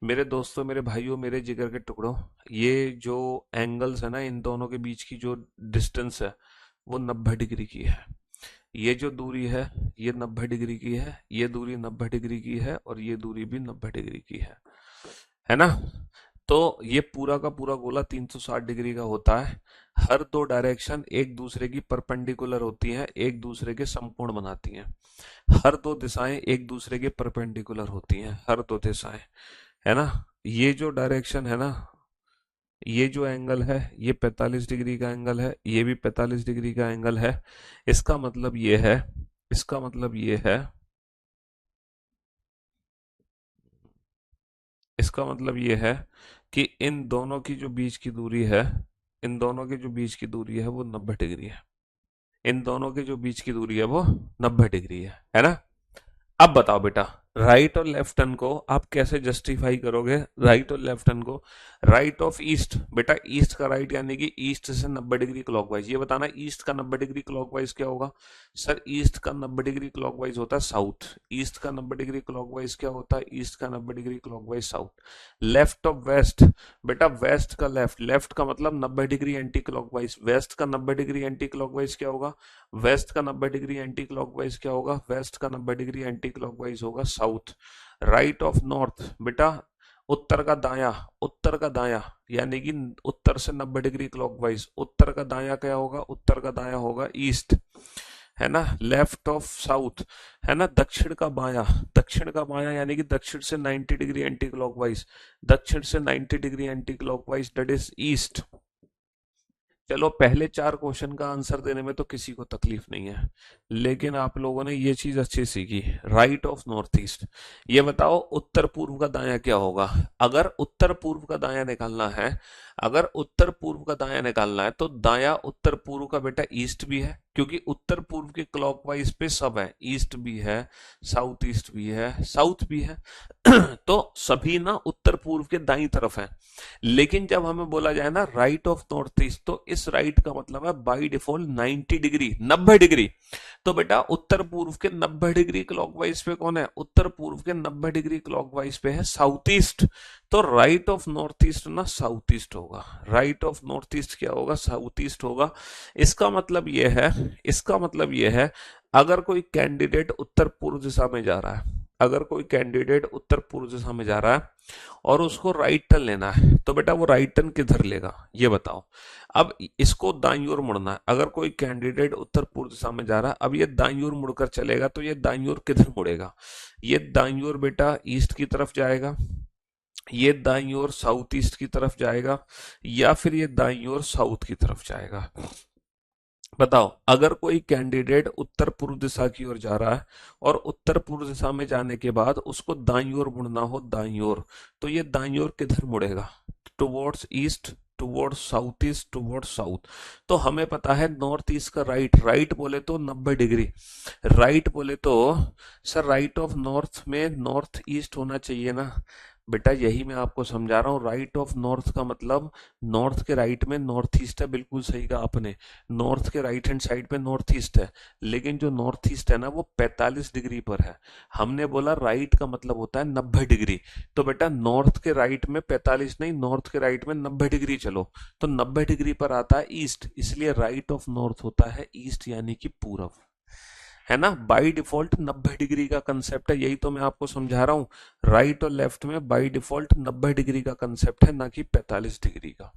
मेरे दोस्तों, मेरे भाइयों, मेरे जिगर के टुकड़ों, ये जो एंगल्स है ना, इन दोनों के बीच की जो डिस्टेंस है वो 90 डिग्री की है। ये जो दूरी है ये 90 डिग्री की है, ये दूरी 90 डिग्री की है, और ये दूरी भी 90 डिग्री की है ना। तो ये पूरा का पूरा गोला 360 डिग्री का होता है। हर दो डायरेक्शन एक दूसरे की परपेंडिकुलर होती हैं, एक दूसरे के समकोण बनाती हैं। हर दो दिशाएं एक दूसरे के परपेंडिकुलर होती हैं, हर दो दिशाएं, है ना। ये जो डायरेक्शन है ना, ये जो एंगल है ये 45 डिग्री का एंगल है, ये भी 45 डिग्री का एंगल है। इसका मतलब ये है, इसका मतलब ये है, इसका मतलब ये है कि इन दोनों की जो बीच की दूरी है, इन दोनों के जो बीच की दूरी है वो 90 डिग्री है। इन दोनों के जो बीच की दूरी है वो 90 डिग्री है ना। अब बताओ बेटा, राइट और लेफ्ट टर्न को आप कैसे जस्टिफाई करोगे, राइट और लेफ्ट टर्न को। राइट ऑफ ईस्ट, बेटा ईस्ट का राइट यानी कि ईस्ट से 90 डिग्री क्लॉकवाइज। ये बताना ईस्ट का 90 डिग्री क्लॉकवाइज क्या होगा? सर ईस्ट का 90 डिग्री क्लॉकवाइज होता है साउथ। ईस्ट का 90 डिग्री क्लॉकवाइज क्या होता है? ईस्ट का 90 degree clockwise south. Left of west, बेटा वेस्ट का लेफ्ट, लेफ्ट का मतलब 90 डिग्री एंटी क्लॉकवाइज। वेस्ट का 90 डिग्री एंटी क्लॉकवाइज क्या होगा? वेस्ट का 90 डिग्री एंटी क्लॉकवाइज क्या होगा? वेस्ट का 90 डिग्री एंटी क्लॉकवाइज होगा साउथ। राइट ऑफ नॉर्थ, बेटा उत्तर का दाया, उत्तर का दाया यानी कि उत्तर से 90 डिग्री क्लॉकवाइज। उत्तर का दाया क्या होगा? उत्तर का दाया होगा ईस्ट, है ना। लेफ्ट ऑफ साउथ, है ना, दक्षिण का बाया, दक्षिण का बाया यानी कि दक्षिण से 90 डिग्री एंटी क्लॉकवाइज, दक्षिण से 90 degree anti clockwise that is east. चलो पहले 4 क्वेश्चन का आंसर देने में तो किसी को तकलीफ नहीं है, लेकिन आप लोगों ने ये चीज अच्छी सीखी, राइट ऑफ नॉर्थ ईस्ट। ये बताओ उत्तर पूर्व का दायां क्या होगा? अगर उत्तर पूर्व का दायां निकालना है, अगर उत्तर पूर्व का दायां निकालना है तो दायां उत्तर पूर्व का बेटा ईस्ट भी है, क्योंकि उत्तर पूर्व के क्लॉकवाइज पे सब है, ईस्ट भी है, साउथ ईस्ट भी है, साउथ भी है तो सभी ना उत्तर पूर्व के दाईं तरफ है। लेकिन जब हमें बोला जाए ना राइट ऑफ नॉर्थ ईस्ट, तो इस राइट का मतलब है बाई डिफॉल्ट 90 डिग्री, 90 डिग्री। तो बेटा उत्तर पूर्व के 90 डिग्री क्लॉकवाइज पे कौन है? उत्तर पूर्व के 90 डिग्री क्लॉकवाइज पे है साउथ ईस्ट। तो राइट ऑफ नॉर्थ ईस्ट ना साउथ ईस्ट होगा। राइट ऑफ नॉर्थ ईस्ट क्या होगा? साउथ ईस्ट होगा। इसका मतलब यह है, इसका मतलब यह है अगर कोई कैंडिडेट उत्तर पूर्व दिशा में जा रहा है, अगर कोई कैंडिडेट उत्तर पूर्व दिशा में जा रहा है और उसको राइट टर्न लेना है, तो बेटा वो राइट टर्न किधर लेगा? ये बताओ। अब इसको दाईं ओर मुड़ना है। अगर कोई कैंडिडेट उत्तर पूर्व दिशा में जा रहा है, अब ये दाईं ओर मुड़कर चलेगा, तो ये दाईं ओर किधर मुड़ेगा? ये दाईं ओर बेटा ईस्ट की तरफ जाएगा, ये दाईं ओर साउथ ईस्ट की तरफ जाएगा, या फिर ये दाईं ओर साउथ की तरफ जाएगा? बताओ। अगर कोई कैंडिडेट उत्तर पूर्व दिशा की ओर जा रहा है और उत्तर पूर्व दिशा में जाने के बाद उसको दाईं ओर मुड़ना हो, दाईं ओर, तो ये दाईं ओर किधर मुड़ेगा? Towards east, towards south east, towards south. तो हमें पता है नॉर्थ ईस्ट का राइट, राइट बोले तो 90 डिग्री, राइट बोले तो सर राइट ऑफ नॉर्थ में नॉर्थ ईस्ट होना चाहिए ना बेटा। यही मैं आपको समझा रहा हूँ। राइट ऑफ नॉर्थ का मतलब नॉर्थ के राइट में नॉर्थ ईस्ट है, बिल्कुल सही कहा आपने। नॉर्थ के राइट हैंड साइड पे नॉर्थ ईस्ट है, लेकिन जो नॉर्थ ईस्ट है ना वो 45 डिग्री पर है। हमने बोला राइट का मतलब होता है 90 डिग्री, तो बेटा नॉर्थ के राइट में 45 नहीं, नॉर्थ के राइट में 90 डिग्री चलो, तो 90 डिग्री पर आता है ईस्ट, इसलिए राइट ऑफ नॉर्थ होता है ईस्ट यानी कि पूरब, है ना। बाई डिफॉल्ट 90 डिग्री का कंसेप्ट है, यही तो मैं आपको समझा रहा हूँ। राइट और लेफ्ट में बाई डिफॉल्ट 90 डिग्री का कंसेप्ट है, ना कि 45 डिग्री का,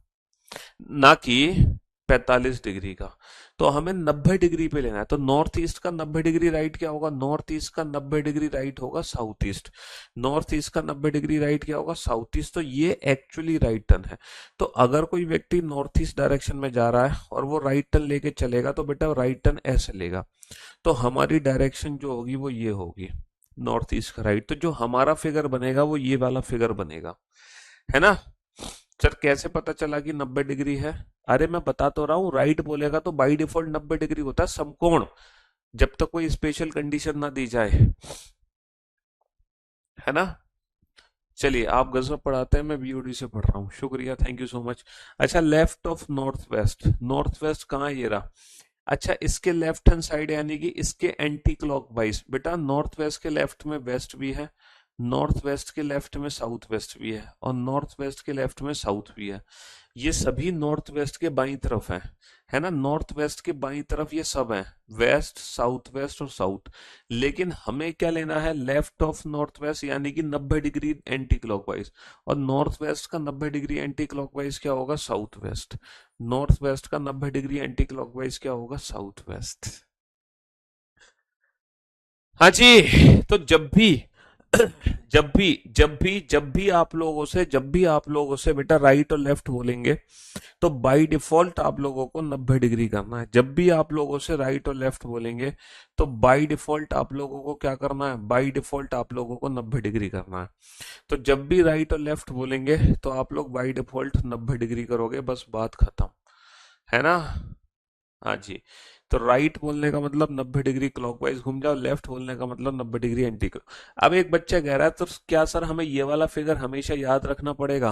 ना कि 45 डिग्री का। तो हमें 90 डिग्री पे लेना है, तो नॉर्थ ईस्ट का 90 डिग्री राइट क्या होगा? नॉर्थ ईस्ट का 90 डिग्री राइट होगा साउथ ईस्ट। नॉर्थ ईस्ट का 90 डिग्री राइट क्या होगा? South east. तो ये एक्चुअली राइट टर्न है। तो अगर कोई व्यक्ति नॉर्थ ईस्ट डायरेक्शन में जा रहा है और वो राइट टर्न लेके चलेगा, तो बेटा राइट टर्न ऐसे लेगा। तो हमारी डायरेक्शन जो होगी वो ये होगी, नॉर्थ ईस्ट का राइट। तो जो हमारा फिगर बनेगा वो ये वाला फिगर बनेगा, है ना। सर कैसे पता चला कि 90 डिग्री है? अरे मैं बता तो रहा हूँ, राइट बोलेगा तो बाई डिफॉल्ट 90 डिग्री होता है समकोण, जब तक कोई स्पेशल कंडीशन ना दी जाए, है ना। चलिए आप गजब पढ़ाते हैं, मैं बीओडी से पढ़ रहा हूँ, शुक्रिया, थैंक यू सो मच। अच्छा left of north waste, north west कहाँ ये रहा? अच्छा इसके लेफ्ट हैंड साइड यानी कि इसके एंटी क्लॉकवाइज, बेटा नॉर्थ वेस्ट के लेफ्ट में वेस्ट भी है, नॉर्थ वेस्ट के लेफ्ट में साउथ वेस्ट भी है, और नॉर्थ वेस्ट के लेफ्ट में साउथ भी है। ये सभी नॉर्थ वेस्ट के बाईं तरफ है ना। नॉर्थ वेस्ट के बाईं तरफ ये सब है, वेस्ट, साउथ वेस्ट और साउथ। लेकिन हमें क्या लेना है? लेफ्ट ऑफ नॉर्थ वेस्ट यानी कि 90 डिग्री एंटी क्लॉकवाइज, और नॉर्थ वेस्ट का 90 डिग्री एंटी क्लॉकवाइज क्या होगा? South west. नॉर्थ वेस्ट का 90 डिग्री एंटी क्लॉकवाइज क्या होगा? South west. हाँ जी। तो जब भी आप लोगों से बेटा राइट और लेफ्ट बोलेंगे, तो बाय डिफॉल्ट आप लोगों को 90 डिग्री करना है। जब भी आप लोगों से राइट और लेफ्ट बोलेंगे, तो बाय डिफॉल्ट आप लोगों को क्या करना है? बाय डिफॉल्ट आप लोगों को 90 डिग्री करना है। तो जब भी राइट और लेफ्ट बोलेंगे तो आप लोग बाय डिफॉल्ट 90 डिग्री करोगे, बस बात खत्म, है ना। हाँ जी। तो राइट बोलने का मतलब 90 डिग्री क्लॉकवाइज घूम जाओ, लेफ्ट बोलने का मतलब 90 डिग्री एंटी क्लॉक। अब एक बच्चा कह रहा है तो क्या सर हमें ये वाला फिगर हमेशा याद रखना पड़ेगा?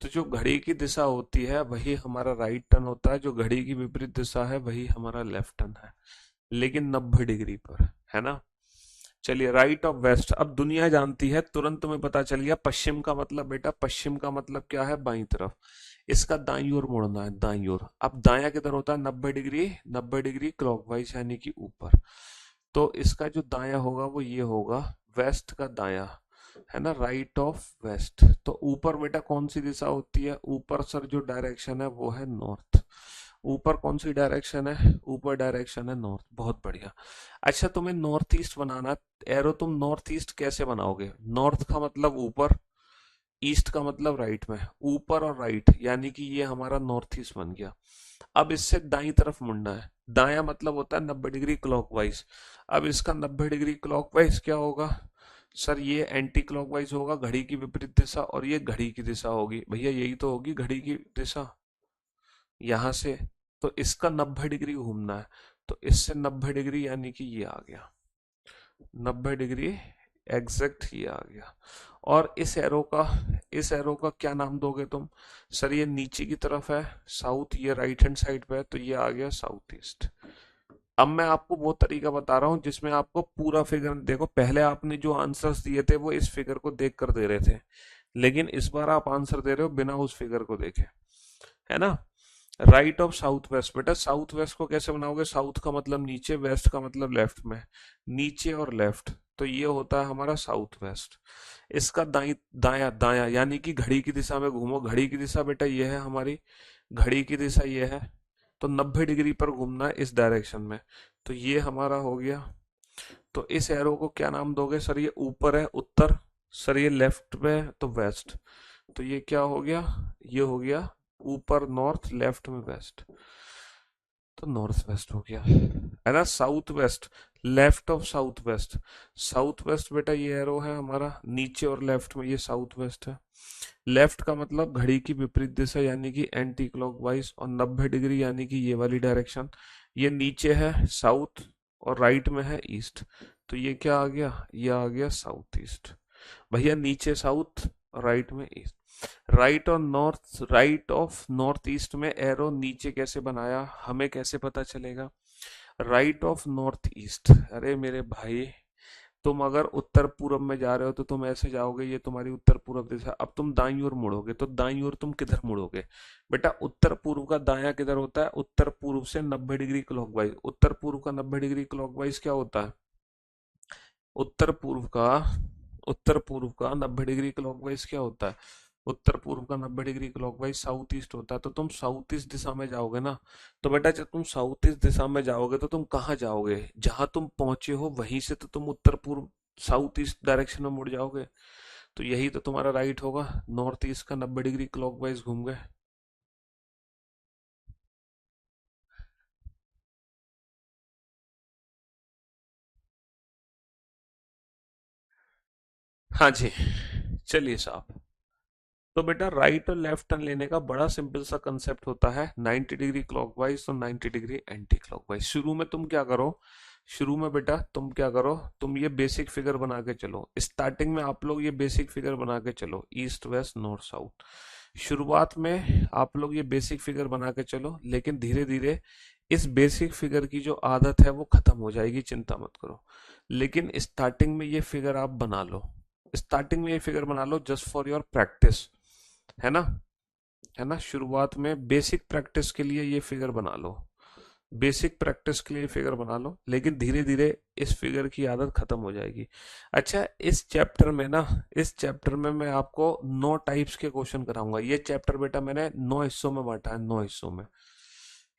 तो जो घड़ी की दिशा होती है वही हमारा राइट टर्न होता है, जो घड़ी की विपरीत दिशा है वही हमारा लेफ्ट टर्न है, लेकिन 90 डिग्री पर, है ना। चलिए, राइट ऑफ वेस्ट, अब दुनिया जानती है, तुरंत तुम्हें पता चल गया पश्चिम का मतलब, बेटा पश्चिम का मतलब क्या है, बाईं तरफ। इसका दाईं ओर मुड़ना है, दाईं ओर। अब दायां किधर होता है, 90 डिग्री, 90 डिग्री क्लॉकवाइज यानी कि ऊपर। तो इसका जो दायां होगा वो ये होगा, वेस्ट का दायां, है ना, राइट ऑफ वेस्ट। तो ऊपर बेटा कौन सी दिशा होती है, ऊपर सर जो डायरेक्शन है वो है नॉर्थ। ऊपर कौन सी डायरेक्शन है, ऊपर डायरेक्शन है नॉर्थ, बहुत बढ़िया। अच्छा, तुम्हें नॉर्थ ईस्ट बनाना है, एरो तुम नॉर्थ ईस्ट कैसे बनाओगे, नॉर्थ का मतलब ऊपर, ईस्ट का मतलब राइट में, ऊपर और राइट, यानी कि ये हमारा नॉर्थ ईस्ट बन गया। अब इससे दाईं तरफ मुड़ना है, दायां मतलब होता है 90 डिग्री क्लॉकवाइज। अब इसका 90 डिग्री क्लॉकवाइज क्या होगा सर, ये एंटी क्लॉकवाइज होगा, घड़ी की विपरीत दिशा, और ये घड़ी की दिशा होगी, भैया यही तो होगी घड़ी की दिशा, यहां से। तो इसका 90 डिग्री घूमना है, तो इससे 90 डिग्री यानी कि ये आ गया 90 डिग्री, एग्जैक्ट ये आ गया। और इस एरो का क्या नाम दोगे तुम, सर ये नीचे की तरफ है साउथ, ये राइट हैंड साइड पे है, तो ये आ गया साउथ ईस्ट। अब मैं आपको वो तरीका बता रहा हूं जिसमें आपको पूरा फिगर देखो, पहले आपने जो आंसर्स दिए थे वो इस फिगर को देख कर दे रहे थे, लेकिन इस बार आप आंसर दे रहे हो बिना उस फिगर को देखे, है ना। राइट ऑफ साउथ वेस्ट, बेटा साउथ वेस्ट को कैसे बनाओगे, साउथ का मतलब नीचे, वेस्ट का मतलब लेफ्ट में, नीचे और लेफ्ट, तो ये होता है हमारा साउथ वेस्ट। इसका दाई दाया दाया यानी कि घड़ी की दिशा में घूमो, घड़ी की दिशा बेटा ये है हमारी, घड़ी की दिशा ये है, तो 90 डिग्री पर घूमना है इस डायरेक्शन में, तो ये हमारा हो गया। तो इस एरो को क्या नाम दोगे, सर ये ऊपर है उत्तर, सर ये लेफ्ट में है, तो वेस्ट। तो ये क्या हो गया, ये हो गया ऊपर नॉर्थ, लेफ्ट में वेस्ट, तो नॉर्थ वेस्ट हो गया, है ना। South west, left of south west, south west बेटा ये एरो है हमारा, नीचे और लेफ्ट में ये साउथ वेस्ट है। लेफ्ट का मतलब घड़ी की विपरीत दिशा यानी कि एंटी क्लॉकवाइज, और 90 डिग्री यानी कि ये वाली डायरेक्शन, ये नीचे है साउथ और राइट में है ईस्ट, तो ये क्या आ गया, ये आ गया साउथ ईस्ट। भैया नीचे साउथ, राइट में east. Right of north east में एरो नीचे कैसे बनाया, हमें कैसे पता चलेगा, राइट ऑफ नॉर्थ ईस्ट, अरे मेरे भाई तुम अगर उत्तर पूर्व में जा रहे हो तो तुम ऐसे जाओगे, ये तुम्हारी उत्तर पूर्व दिशा। अब तुम दाईं ओर मुड़ोगे तो दाईं ओर तुम किधर मुड़ोगे, बेटा उत्तर पूर्व का दायां किधर होता है, उत्तर पूर्व से 90 डिग्री क्लॉकवाइज। उत्तर पूर्व का 90 डिग्री क्लॉकवाइज क्या होता है, उत्तर पूर्व का उत्तर पूर्व का 90 डिग्री क्लॉकवाइज क्या होता है, उत्तर पूर्व का 90 डिग्री क्लॉकवाइज साउथ ईस्ट होता है। तो तुम साउथ ईस्ट दिशा में जाओगे ना, तो बेटा जब तुम साउथ ईस्ट दिशा में जाओगे तो तुम कहाँ जाओगे, जहां तुम पहुंचे हो वहीं से तो तुम उत्तर पूर्व साउथ ईस्ट डायरेक्शन में मुड़ जाओगे, तो यही तो तुम्हारा राइट होगा, नॉर्थ ईस्ट का 90 डिग्री क्लॉकवाइज घूम गए। हाँ जी, चलिए साहब। तो बेटा राइट और लेफ्ट टर्न लेने का बड़ा सिंपल सा कंसेप्ट होता है, 90 डिग्री क्लॉकवाइज तो 90 डिग्री एंटी क्लॉकवाइज। शुरू में तुम क्या करो, शुरू में बेटा तुम क्या करो, तुम ये बेसिक फिगर बना के चलो, स्टार्टिंग में आप लोग ये बेसिक फिगर बना के चलो, ईस्ट वेस्ट नॉर्थ साउथ। शुरुआत में आप लोग ये बेसिक फिगर बना के चलो, लेकिन धीरे धीरे इस बेसिक फिगर की जो आदत है वो खत्म हो जाएगी, चिंता मत करो। लेकिन स्टार्टिंग में ये फिगर आप बना लो, स्टार्टिंग में ये फिगर बना लो जस्ट फॉर योर प्रैक्टिस, है ना, है ना। शुरुआत में बेसिक प्रैक्टिस के लिए ये फिगर बना लो, बेसिक प्रैक्टिस के लिए फिगर बना लो, लेकिन धीरे धीरे इस फिगर की आदत खत्म हो जाएगी। अच्छा, इस चैप्टर में ना, इस चैप्टर में मैं आपको 9 टाइप्स के क्वेश्चन कराऊंगा। ये चैप्टर बेटा मैंने 9 हिस्सों में बांटा है, 9 हिस्सों में,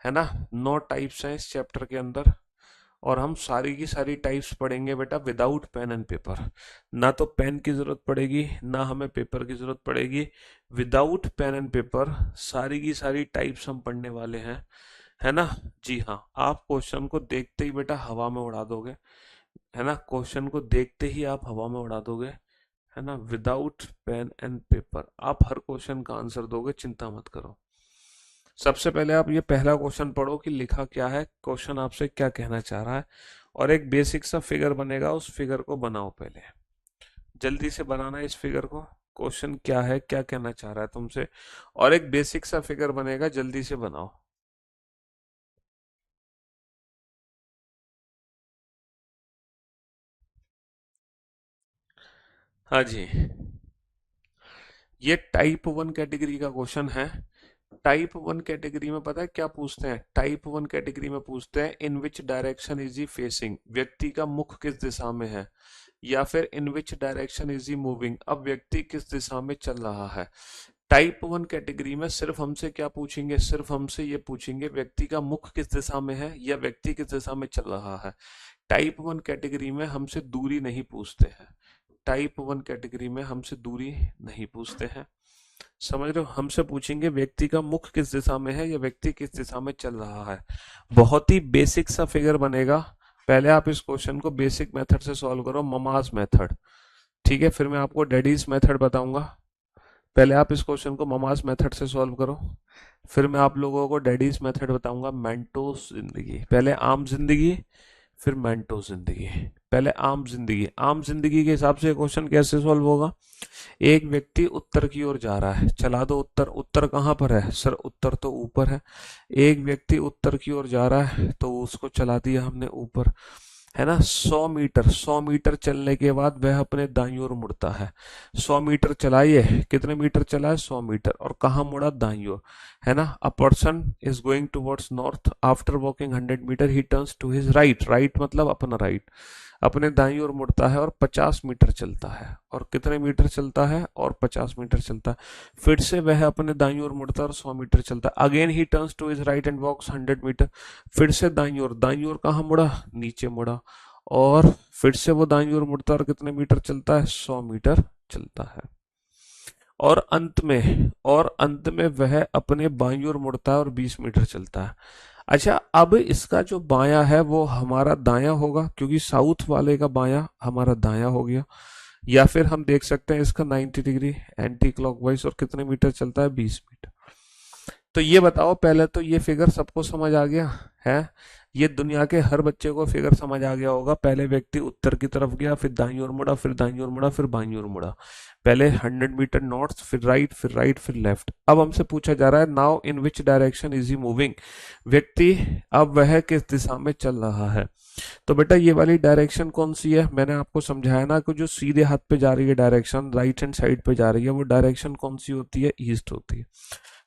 है ना। 9 टाइप्स हैं इस चैप्टर के अंदर, और हम सारी की सारी टाइप्स पढ़ेंगे बेटा विदाउट पेन एंड पेपर। ना तो पेन की जरूरत पड़ेगी, ना हमें पेपर की जरूरत पड़ेगी, विदाउट पेन एंड पेपर सारी की सारी टाइप्स हम पढ़ने वाले हैं, है ना। जी हाँ, आप क्वेश्चन को देखते ही बेटा हवा में उड़ा दोगे, है ना, क्वेश्चन को देखते ही आप हवा में उड़ा दोगे, है ना। विदाउट पेन एंड पेपर आप हर क्वेश्चन का आंसर दोगे, चिंता मत करो। सबसे पहले आप ये पहला क्वेश्चन पढ़ो कि लिखा क्या है, क्वेश्चन आपसे क्या कहना चाह रहा है, और एक बेसिक सा फिगर बनेगा, उस फिगर को बनाओ पहले, जल्दी से बनाना है इस फिगर को। क्वेश्चन क्या है, क्या कहना चाह रहा है तुमसे, और एक बेसिक सा फिगर बनेगा, जल्दी से बनाओ। हाँ जी, ये टाइप वन कैटेगरी का क्वेश्चन है। टाइप वन कैटेगरी में पता है क्या पूछते हैं? टाइप वन कैटेगरी में पूछते हैं in which direction is he facing, व्यक्ति का मुख किस दिशा में है, या फिर in which direction is he moving, अब व्यक्ति किस दिशा में चल रहा है। टाइप वन कैटेगरी में सिर्फ हमसे क्या पूछेंगे? सिर्फ हमसे ये पूछेंगे व्यक्ति का मुख किस दिशा में है या व्यक्ति किस दिशा में चल रहा है। टाइप वन कैटेगरी में हमसे दूरी नहीं पूछते हैं। टाइप वन कैटेगरी में हमसे दूरी नहीं पूछते हैं, समझ रहे हो? हमसे पूछेंगे व्यक्ति का मुख किस दिशा में है या व्यक्ति किस दिशा में चल रहा है। बहुत ही बेसिक सा फिगर बनेगा। पहले आप इस क्वेश्चन को बेसिक मेथड से सॉल्व करो, ममाज मेथड, ठीक है? फिर मैं आपको डैडीज मेथड बताऊंगा। पहले आप इस क्वेश्चन को ममाज मेथड से सॉल्व करो, फिर मैं आप लोगों को डैडीज मेथड बताऊंगा। मेंटोस जिंदगी, पहले आम जिंदगी, फिर मेंटो जिंदगी। पहले आम जिंदगी, आम जिंदगी के हिसाब से क्वेश्चन कैसे सॉल्व होगा? एक व्यक्ति उत्तर की ओर जा रहा है, चला दो उत्तर। उत्तर कहाँ पर है सर? उत्तर तो ऊपर है। एक व्यक्ति उत्तर की ओर जा रहा है तो उसको चला दिया हमने ऊपर, है ना? 100 मीटर, 100 मीटर चलने के बाद वह अपने दाईं ओर मुड़ता है। 100 मीटर चलाइए, कितने मीटर चला है? 100 मीटर। और कहाँ मुड़ा? दाईं ओर, है ना? A person is going towards north, after walking 100 meter he turns to his right. Right मतलब अपना राइट, अपने दाईं ओर मुड़ता है और 50 मीटर चलता है। और कितने मीटर चलता है? और 50 मीटर चलता है। फिर से वह अपने दाईं ओर मुड़ता है और 100 मीटर चलता है। Again he turns to his right and walks 100 meter. फिर से दाईं ओर, दाईं ओर कहाँ मुड़ा? नीचे मुड़ा। और फिर से वो दाईं ओर मुड़ता है और कितने मीटर चलता है? 100 मीटर चलता है। और अंत में वह अपने बाईं ओर मुड़ता है और 20 मीटर चलता है। अच्छा, अब इसका जो बायां है वो हमारा दायां होगा, क्योंकि साउथ वाले का बायां हमारा दायां हो गया। या फिर हम देख सकते हैं इसका 90 डिग्री एंटी क्लॉकवाइज, और कितने मीटर चलता है? 20 मीटर। तो ये बताओ, पहले तो ये फिगर सबको समझ आ गया है? ये दुनिया के हर बच्चे को फिगर समझ आ गया होगा। पहले व्यक्ति उत्तर की तरफ गया, फिर दाईं ओर मुड़ा, फिर दाईं ओर मुड़ा, फिर बाईं ओर मुड़ा। पहले 100 मीटर नॉर्थ, फिर राइट, फिर राइट, फिर लेफ्ट। अब हमसे पूछा जा रहा है now in which direction is he moving, व्यक्ति अब वह किस दिशा में चल रहा है। तो बेटा ये वाली डायरेक्शन कौन सी है? मैंने आपको समझाया ना कि जो सीधे हाथ पे जा रही है डायरेक्शन, राइट हैंड साइड पे जा रही है, वो डायरेक्शन कौन सी होती है? ईस्ट होती है।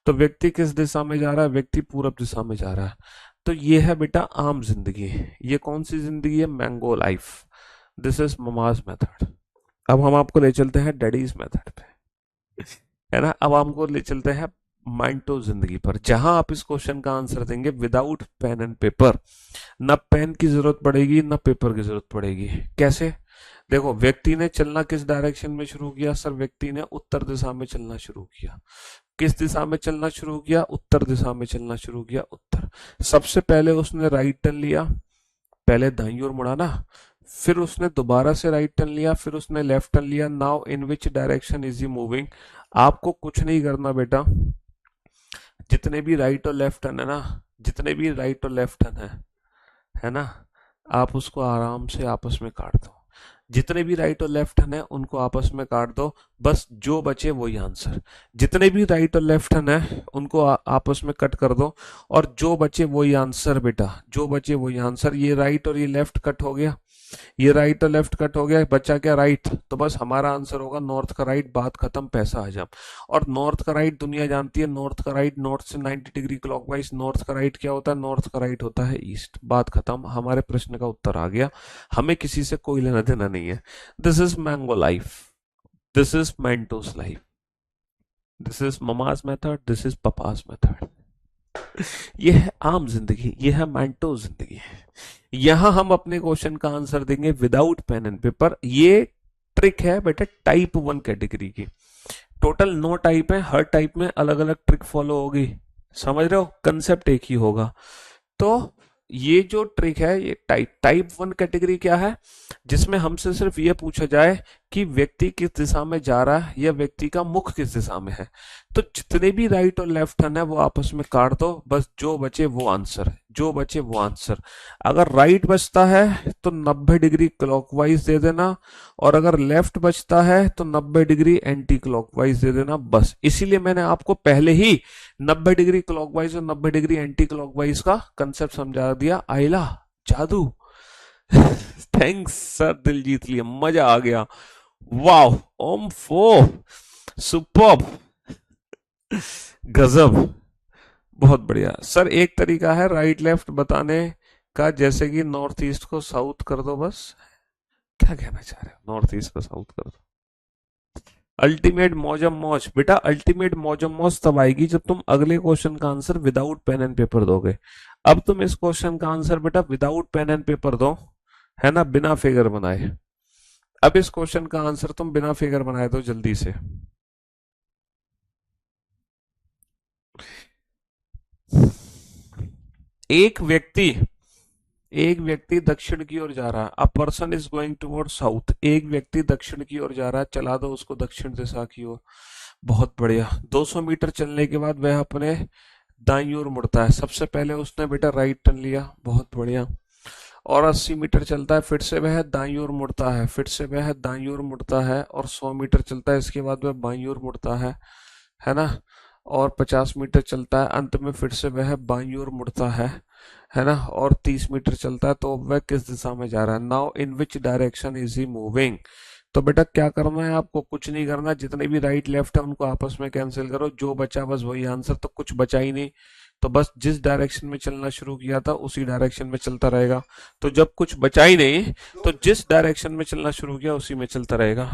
तो व्यक्ति किस दिशा में जा रहा है? व्यक्ति पूरब दिशा में जा रहा है। तो ये है बेटा आम जिंदगी। ये कौन सी जिंदगी है? Mango life. This is mama's method. अब हम आपको ले चलते हैं डैडीज मेथड पे, है ना? अब हमको ले चलते हैं माइंटो जिंदगी पर, जहां आप इस क्वेश्चन का आंसर देंगे विदाउट पेन एंड पेपर। ना पेन की जरूरत पड़ेगी, ना पेपर की जरूरत पड़ेगी। कैसे? देखो, व्यक्ति ने चलना किस डायरेक्शन में शुरू किया? सर व्यक्ति ने उत्तर दिशा में चलना शुरू किया। किस दिशा में चलना शुरू किया? उत्तर दिशा में चलना शुरू किया। उत्तर। सबसे पहले उसने राइट टर्न लिया, पहले दाईं ओर मुड़ा ना, फिर उसने दोबारा से राइट टर्न लिया, फिर उसने लेफ्ट टर्न लिया। Now in which direction is he moving? आपको कुछ नहीं करना बेटा, जितने भी राइट और लेफ्ट टर्न है ना, जितने भी राइट और लेफ्ट टर्न है ना, आप उसको आराम से आपस में काट दो। जितने भी राइट और लेफ्ट हैंड है उनको आपस में काट दो, बस जो बचे वही आंसर। जितने भी राइट और लेफ्ट हैंड है उनको आपस में कट कर दो, और जो बचे वही आंसर बेटा, जो बचे वही आंसर। ये राइट और ये लेफ्ट कट हो गया, ये राइट और लेफ्ट कट हो गया, बचा क्या? राइट। तो बस हमारा आंसर होगा नॉर्थ का राइट, बात खत्म, पैसा हजम। और नॉर्थ का राइट दुनिया जानती है, नॉर्थ का राइट नॉर्थ से 90 डिग्री क्लॉकवाइज। नॉर्थ का राइट क्या होता है? नॉर्थ का राइट होता है ईस्ट। बात खत्म, हमारे प्रश्न का उत्तर आ गया। हमें किसी से कोई लेना देना नहीं है। This is mango life, this is Mentos life, this is mama's method, this is papa's method. ये है आम जिंदगी, ये है मैंटो जिंदगी। यहां हम अपने क्वेश्चन का आंसर देंगे विदाउट पेन एंड पेपर। ये ट्रिक है बेटा टाइप वन कैटेगरी की। टोटल 9 टाइप है, हर टाइप में अलग अलग ट्रिक फॉलो होगी, समझ रहे हो? कंसेप्ट एक ही होगा। तो ये जो ट्रिक है, ये टाइप वन कैटेगरी क्या है? जिसमें हमसे सिर्फ ये पूछा जाए कि व्यक्ति किस दिशा में जा रहा है या व्यक्ति का मुख किस दिशा में है। तो जितने भी राइट और लेफ्ट हैंड है वो आपस में काट दो, बस जो बचे वो आंसर, जो बचे वो आंसर। अगर राइट बचता है तो 90 डिग्री क्लॉकवाइज दे देना, और अगर लेफ्ट बचता है तो 90 डिग्री एंटी क्लॉकवाइज दे देना, बस। इसीलिए मैंने आपको पहले ही 90 डिग्री क्लॉकवाइज और 90 डिग्री एंटी क्लॉकवाइज का कंसेप्ट समझा दिया। आइला जादू। थैंक्स सर, दिल जीत लिया, मजा आ गया। वाओ, ओम फो, सुपर्ब, गजब, बहुत बढ़िया सर। एक तरीका है राइट लेफ्ट बताने का, जैसे कि नॉर्थ ईस्ट को साउथ कर दो, बस। क्या कहना चाह रहे हो, नॉर्थ ईस्ट को साउथ कर दो। अल्टीमेट मौजम मौज बेटा, अल्टीमेट मौजम मौज तब आएगी जब तुम अगले क्वेश्चन का answer without pen and paper दोगे। अब तुम इस क्वेश्चन का आंसर बेटा विदाउट पेन एंड पेपर दो, है ना, बिना फिगर बनाए। अब इस क्वेश्चन का आंसर तुम बिना फिगर बनाए दो जल्दी से। एक व्यक्ति एक व्यक्ति दक्षिण की ओर जा रहा है। A person is going toward south. एक व्यक्ति दक्षिण की ओर जा रहा है, चला दो उसको दक्षिण दिशा की ओर। बहुत बढ़िया। 200 मीटर चलने के बाद वह अपने दाईं ओर मुड़ता है। सबसे पहले उसने बेटा राइट टर्न लिया, बहुत बढ़िया। और 80 मीटर चलता है, फिर से वह दाईं ओर मुड़ता है, फिर से वह दाईं ओर मुड़ता है, और 100 मीटर चलता है, इसके बाद वह बाईं ओर मुड़ता है ना। और 50 मीटर चलता है, अंत में फिर से वह बाईं ओर मुड़ता है ना। और 30 मीटर चलता है, तो वह किस दिशा में जा रहा है। Now in which direction is he moving. तो बेटा क्या करना है आपको, कुछ नहीं करना। जितने भी राइट लेफ्ट है उनको आपस में कैंसिल करो, जो बचा बस वही आंसर। तो कुछ बचा ही नहीं, तो बस जिस डायरेक्शन में चलना शुरू किया था उसी डायरेक्शन में चलता रहेगा। तो जब कुछ बचा ही नहीं तो जिस डायरेक्शन में चलना शुरू किया उसी में चलता रहेगा।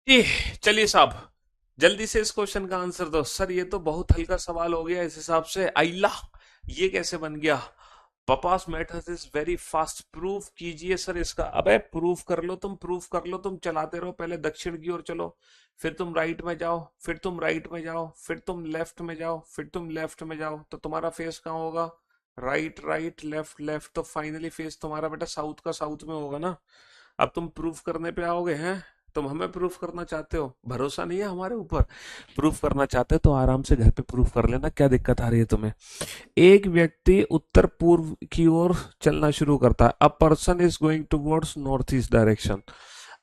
जी, चलिए साहब, जल्दी से इस क्वेश्चन का आंसर दो। सर ये तो बहुत हल्का सवाल हो गया इस हिसाब से। आइला, ये कैसे बन गया। Papa's method is very fast. Proof कीजिए सर इसका। अबे प्रूफ कर लो तुम, प्रूफ कर लो तुम। चलाते रहो, पहले दक्षिण की ओर चलो, फिर तुम राइट में जाओ, फिर तुम राइट में जाओ, फिर तुम लेफ्ट में जाओ, फिर तुम लेफ्ट में जाओ। तो तुम्हारा फेस कहाँ होगा, राइट राइट लेफ्ट लेफ्ट। तो फाइनली फेस तुम्हारा बेटा साउथ का साउथ में होगा ना। अब तुम प्रूफ करने पे आओगे हैं। तुम हमें प्रूफ करना चाहते हो, भरोसा नहीं है हमारे ऊपर। प्रूफ करना चाहते हो तो आराम से घर पे प्रूफ कर लेना, क्या दिक्कत आ रही है तुम्हें। एक व्यक्ति उत्तर पूर्व की ओर चलना शुरू करता है। A person is going towards north east direction.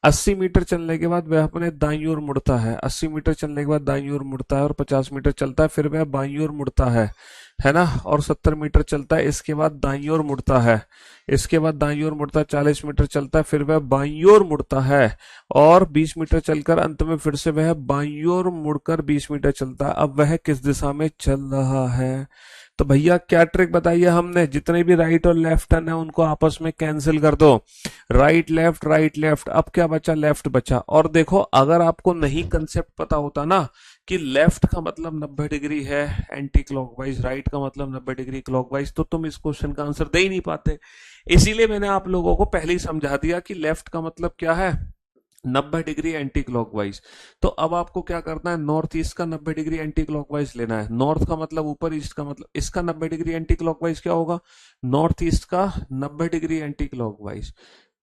80 meter चलने के बाद वह अपने दाईं ओर मुड़ता है। 80 मीटर चलने के बाद दाईं ओर मुड़ता है, और 50 मीटर चलता है, फिर वह बाईं ओर मुड़ता है ना। और 70 मीटर चलता है, इसके बाद दाईं ओर मुड़ता है, इसके बाद दाईं ओर मुड़ता है। 40 मीटर चलता है, फिर वह बाईं ओर मुड़ता है, और 20 मीटर चलकर अंत में फिर से वह बाईं ओर मुड़कर 20 मीटर चलता है। अब वह किस दिशा में चल रहा है। तो भैया क्या ट्रिक बताइए हमने, जितने भी राइट और लेफ्ट टर्न है उनको आपस में कैंसिल कर दो। राइट लेफ्ट राइट लेफ्ट, अब क्या बचा, लेफ्ट बचा। और देखो अगर आपको नहीं कंसेप्ट पता होता ना कि लेफ्ट का मतलब 90 डिग्री है एंटी क्लॉकवाइज, राइट का मतलब 90 डिग्री क्लॉकवाइज, तो तुम इस क्वेश्चन का आंसर दे ही नहीं पाते। इसीलिए मैंने आप लोगों को पहले ही समझा दिया कि लेफ्ट का मतलब क्या है, 90 डिग्री एंटी क्लॉकवाइज। तो अब आपको क्या करना है, नॉर्थ ईस्ट का 90 डिग्री एंटी क्लॉकवाइज लेना है। नॉर्थ का मतलब ऊपर, ईस्ट का मतलब, इसका 90 डिग्री एंटी क्लॉकवाइज क्या होगा, नॉर्थ ईस्ट का 90 डिग्री एंटी क्लॉकवाइज,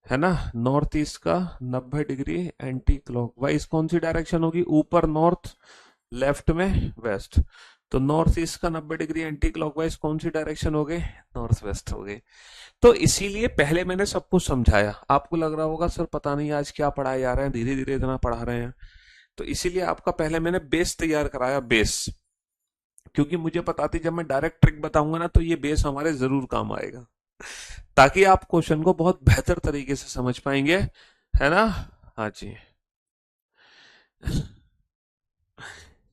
है ना। नॉर्थ ईस्ट का 90 डिग्री एंटी क्लॉकवाइज कौन सी डायरेक्शन होगी, ऊपर नॉर्थ, लेफ्ट में वेस्ट। तो नॉर्थ ईस्ट का 90 डिग्री एंटी क्लॉकवाइज कौन सी डायरेक्शन हो गई? नॉर्थ वेस्ट हो गई। तो इसीलिए पहले मैंने सब कुछ समझाया। आपको लग रहा होगा सर पता नहीं आज क्या पढ़ाया जा रहा है, धीरे धीरे इतना पढ़ा रहे हैं। तो इसीलिए आपका पहले मैंने बेस तैयार कराया, बेस, क्योंकि मुझे पता थी जब मैं डायरेक्ट ट्रिक बताऊंगा ना तो ये बेस हमारे जरूर काम आएगा, ताकि आप क्वेश्चन को बहुत बेहतर तरीके से समझ पाएंगे, है ना? हाँ जी।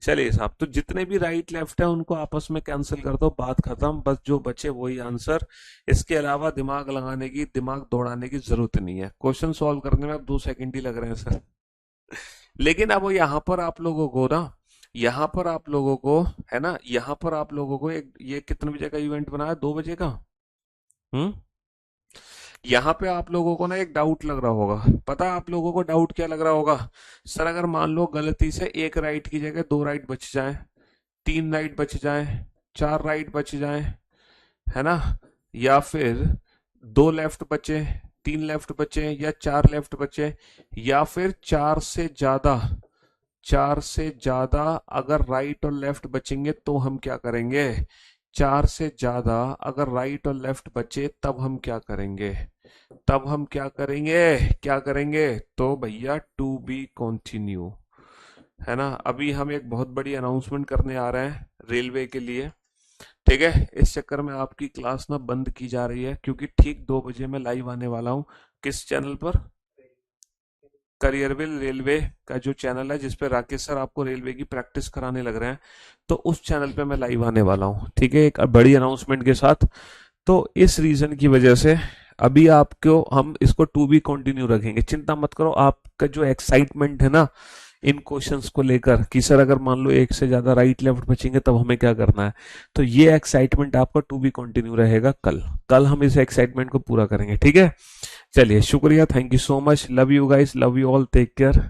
चलिए साहब, तो जितने भी राइट लेफ्ट है उनको आपस में कैंसिल कर दो, बात खत्म, बस जो बचे वही आंसर। इसके अलावा दिमाग लगाने की, दिमाग दौड़ाने की जरूरत नहीं है। क्वेश्चन सॉल्व करने में अब 2 सेकंड ही लग रहे हैं सर। लेकिन अब यहाँ पर आप लोगों को ना, यहाँ पर आप लोगों को, है ना, यहाँ पर आप लोगों को एक, ये कितने बजे का इवेंट बनाया? 2 बजे का। हम्म। यहाँ पे आप लोगों को ना एक डाउट लग रहा होगा। पता है आप लोगों को डाउट क्या लग रहा होगा? सर अगर मान लो गलती से एक राइट की जगह 2 राइट बच जाए, 3 राइट बच जाए, 4 राइट बच जाए, है ना, या फिर 2 लेफ्ट बचे, 3 लेफ्ट बचे, या 4 लेफ्ट बचे, या फिर 4 से ज्यादा, 4 से ज्यादा अगर राइट और लेफ्ट बचेंगे तो हम क्या करेंगे? 4 से ज्यादा अगर राइट और लेफ्ट बचे तब हम क्या करेंगे? तब हम क्या करेंगे? क्या करेंगे? तो भैया टू बी कंटिन्यू, है ना। अभी हम एक बहुत बड़ी अनाउंसमेंट करने आ रहे हैं रेलवे के लिए, ठीक है। इस चक्कर में आपकी क्लास ना बंद की जा रही है, क्योंकि ठीक 2 बजे मैं लाइव आने वाला हूँ। किस चैनल पर? करियरविल रेलवे का जो चैनल है जिसपे राकेश सर आपको रेलवे की प्रैक्टिस कराने लग रहे हैं, तो उस चैनल पे मैं लाइव आने वाला हूँ, ठीक है, एक बड़ी अनाउंसमेंट के साथ। तो इस रीजन की वजह से अभी आपको हम इसको टू बी कंटिन्यू रखेंगे। चिंता मत करो, आपका जो एक्साइटमेंट है ना इन क्वेश्चंस को लेकर कि सर अगर मान लो एक से ज्यादा राइट लेफ्ट बचेंगे तब हमें क्या करना है, तो ये एक्साइटमेंट आपका टू बी कंटिन्यू रहेगा। कल कल हम इस एक्साइटमेंट को पूरा करेंगे, ठीक है। चलिए शुक्रिया, thank you so much, love you guys, love you all, take care.